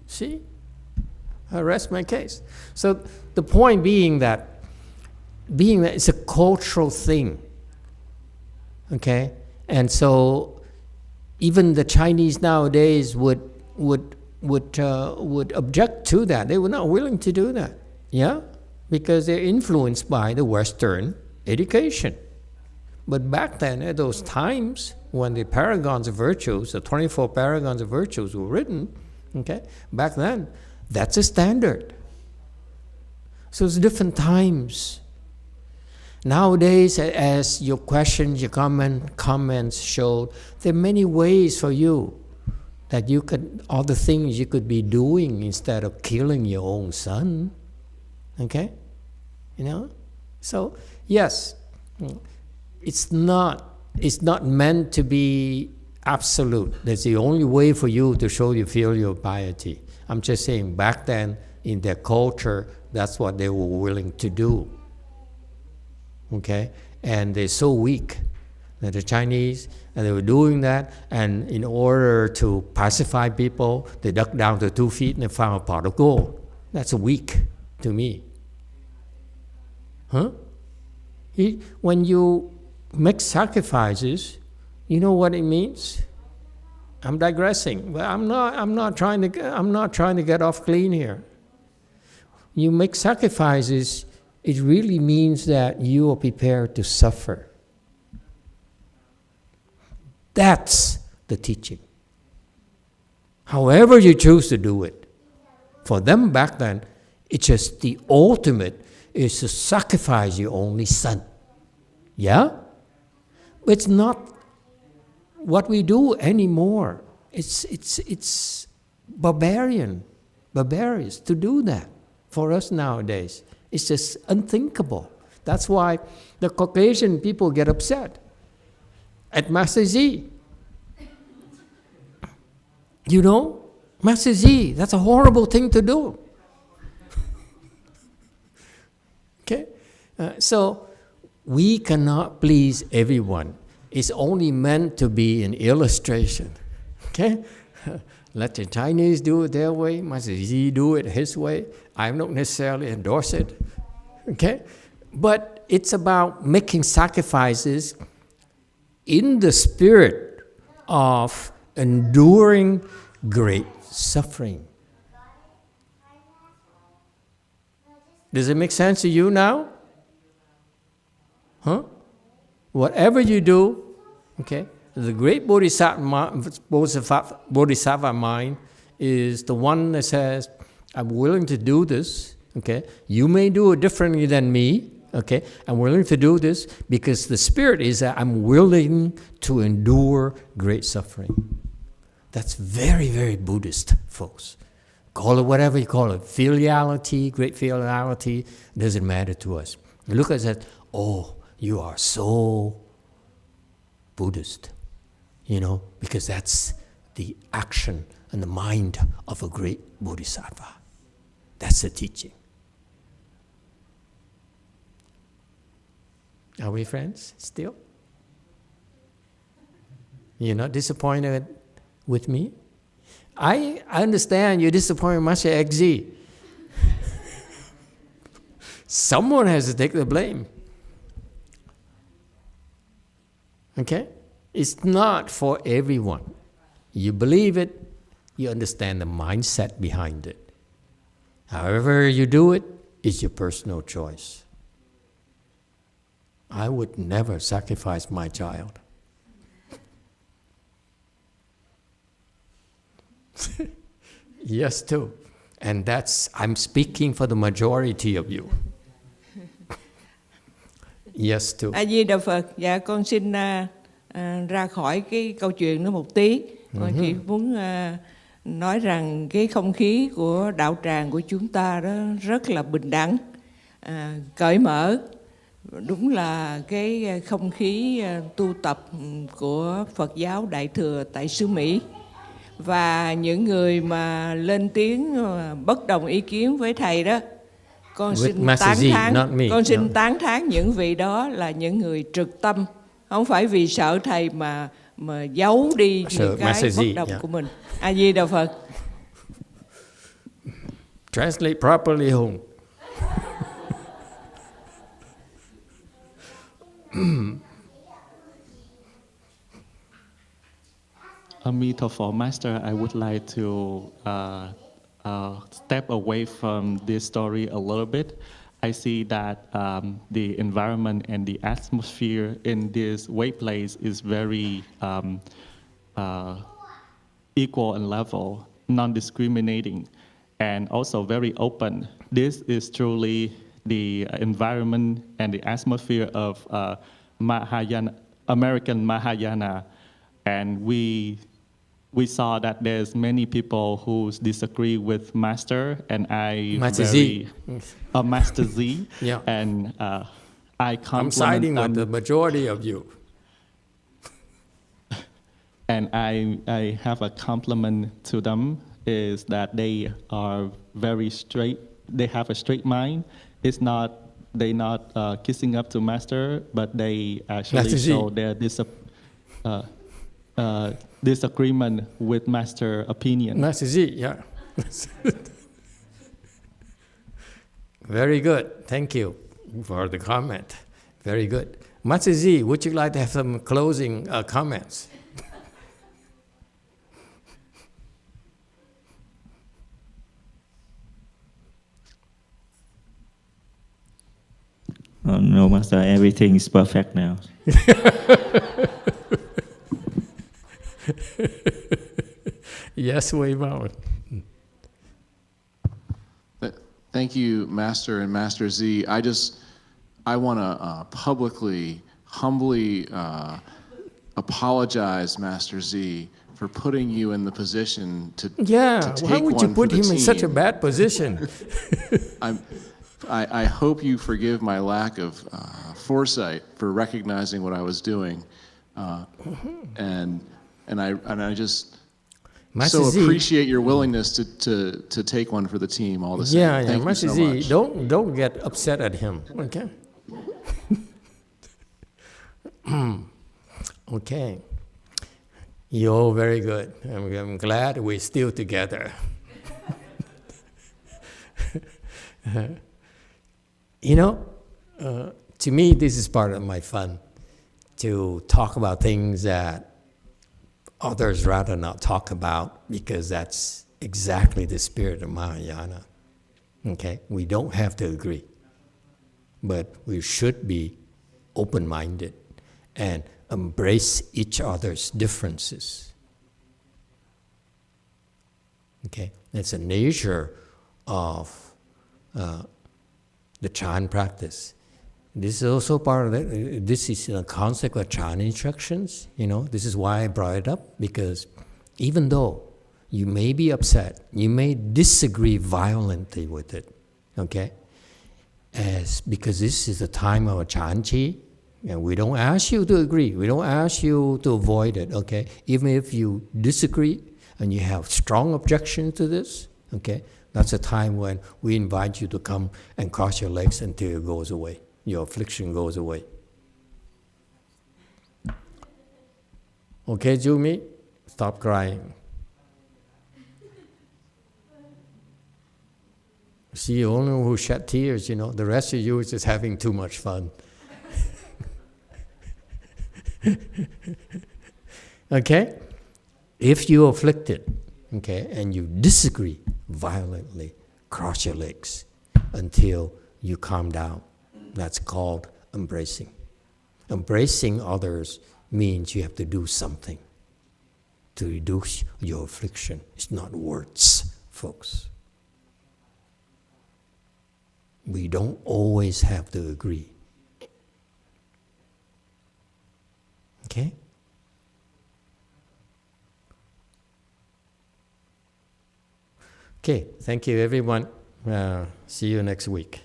See? I rest my case. So the point being that it's a cultural thing. Okay? And so even the Chinese nowadays would object to that. They were not willing to do that. Yeah? Because they're influenced by the Western education. But back then, at those times, when the paragons of virtues, the 24 paragons of virtues were written, okay, back then, that's a standard. So it's different times. Nowadays, as your questions, your comments showed, there are many ways for you that you could, all the things you could be doing instead of killing your own son. Okay? So, yes, it's not meant to be absolute. That's the only way for you to show you filial piety. I'm just saying back then in their culture, that's what they were willing to do. Okay? And they're so weak that the Chinese, and they were doing that, and in order to pacify people, they dug down to 2 feet and they found a pot of gold. That's weak to me. Huh? When you make sacrifices, you know what it means? I'm digressing, but I'm not trying to get off clean here. You make sacrifices, it really means that you are prepared to suffer. That's the teaching. However you choose to do it. For them back then, it's just the ultimate is to sacrifice your only son. Yeah? It's not what we do anymore. It's barbarious to do that for us nowadays. It's just unthinkable. That's why the Caucasian people get upset at Master Z. Master Z, that's a horrible thing to do. Okay? So we cannot please everyone. It's only meant to be an illustration. Okay? Let the Chinese do it their way, Master Z do it his way. I don't necessarily endorse it. Okay? But it's about making sacrifices in the spirit of enduring great suffering. Does it make sense to you now? Huh? Whatever you do, okay, the great bodhisattva mind is the one that says, I'm willing to do this, Okay? You may do it differently than me. Okay? I'm willing to do this because the spirit is that I'm willing to endure great suffering. That's very, very Buddhist, folks. Call it whatever you call it. Filiality, great filiality, doesn't matter to us. You look at that, oh, you are so Buddhist, because that's the action and the mind of a great bodhisattva. That's the teaching. Are we friends still? You're not disappointed with me? I understand you're disappointed with Master XZ. Someone has to take the blame. Okay? It's not for everyone. You believe it, you understand the mindset behind it. However you do it, it's your personal choice. I would never sacrifice my child. Yes, too. And I'm speaking for the majority of you. Yes, too. A Di Đà Phật, dạ con xin ra khỏi cái câu chuyện đó một tí. Con chỉ muốn nói rằng cái không khí của đạo tràng của chúng ta đó rất là bình đẳng, cởi mở. Đúng là cái không khí tu tập của Phật giáo Đại Thừa tại xứ Mỹ. Và những người mà lên tiếng bất đồng ý kiến với thầy đó, con xin tán thán những vị đó là những người trực tâm, không phải vì sợ thầy mà giấu đi những cái bất đồng của mình. A Di Đà Phật. Translate properly, Hùng. Emitofuo Master, I would like to step away from this story a little bit. I see that the environment and the atmosphere in this way place is very equal and level, non-discriminating, and also very open. This is truly the environment and the atmosphere of Mahayana, American Mahayana, and we saw that there's many people who disagree with Master, and Master Z. Master Z, yeah. And I compliment I'm siding them. with the majority of you. And I have a compliment to them, is that they are very straight. They have a straight mind. They're not kissing up to Master, but they actually show their disagreement with Master opinion. Master Z, yeah. Very good. Thank you for the comment. Very good. Master Z, would you like to have some closing comments? No, Master, everything is perfect now. Yes, Wei-Bao. Thank you, Master and Master Z. I want to publicly, humbly apologize, Master Z, for putting you in the position to take why would you put him in such a team. bad position? I hope you forgive my lack of foresight for recognizing what I was doing, and I just Master so Z, appreciate your willingness to take one for the team all the same. Yeah, Thank Master you so Z, much. don't get upset at him, okay? Okay. You're very good. I'm glad we're still together. To me, this is part of my fun, to talk about things that others rather not talk about, because that's exactly the spirit of Mahayana. Okay? We don't have to agree, but we should be open-minded and embrace each other's differences. Okay? That's the nature of the Chan practice. This is also part of it. This is a concept of Chan instructions. This is why I brought it up, because even though you may be upset, you may disagree violently with it, okay? Because this is a time of a Chan Chi, and we don't ask you to agree. We don't ask you to avoid it, okay? Even if you disagree and you have strong objections to this, okay? That's a time when we invite you to come and cross your legs until it goes away. Your affliction goes away. Okay, Jumi? Stop crying. See, you only who shed tears, the rest of you is just having too much fun. Okay? If you're afflicted, okay, and you disagree violently, cross your legs until you calm down. That's called embracing. Embracing others means you have to do something to reduce your affliction. It's not words, folks. We don't always have to agree. Okay? Okay, thank you everyone. See you next week.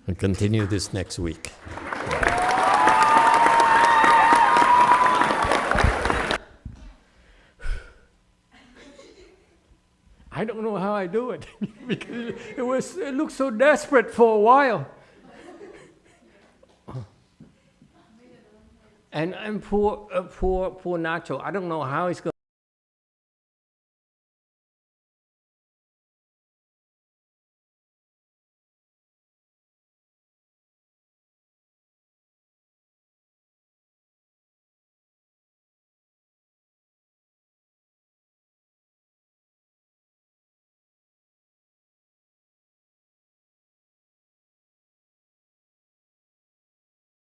We'll continue this next week. I don't know how I do it because it looked so desperate for a while. And poor Nacho, I don't know how he's going.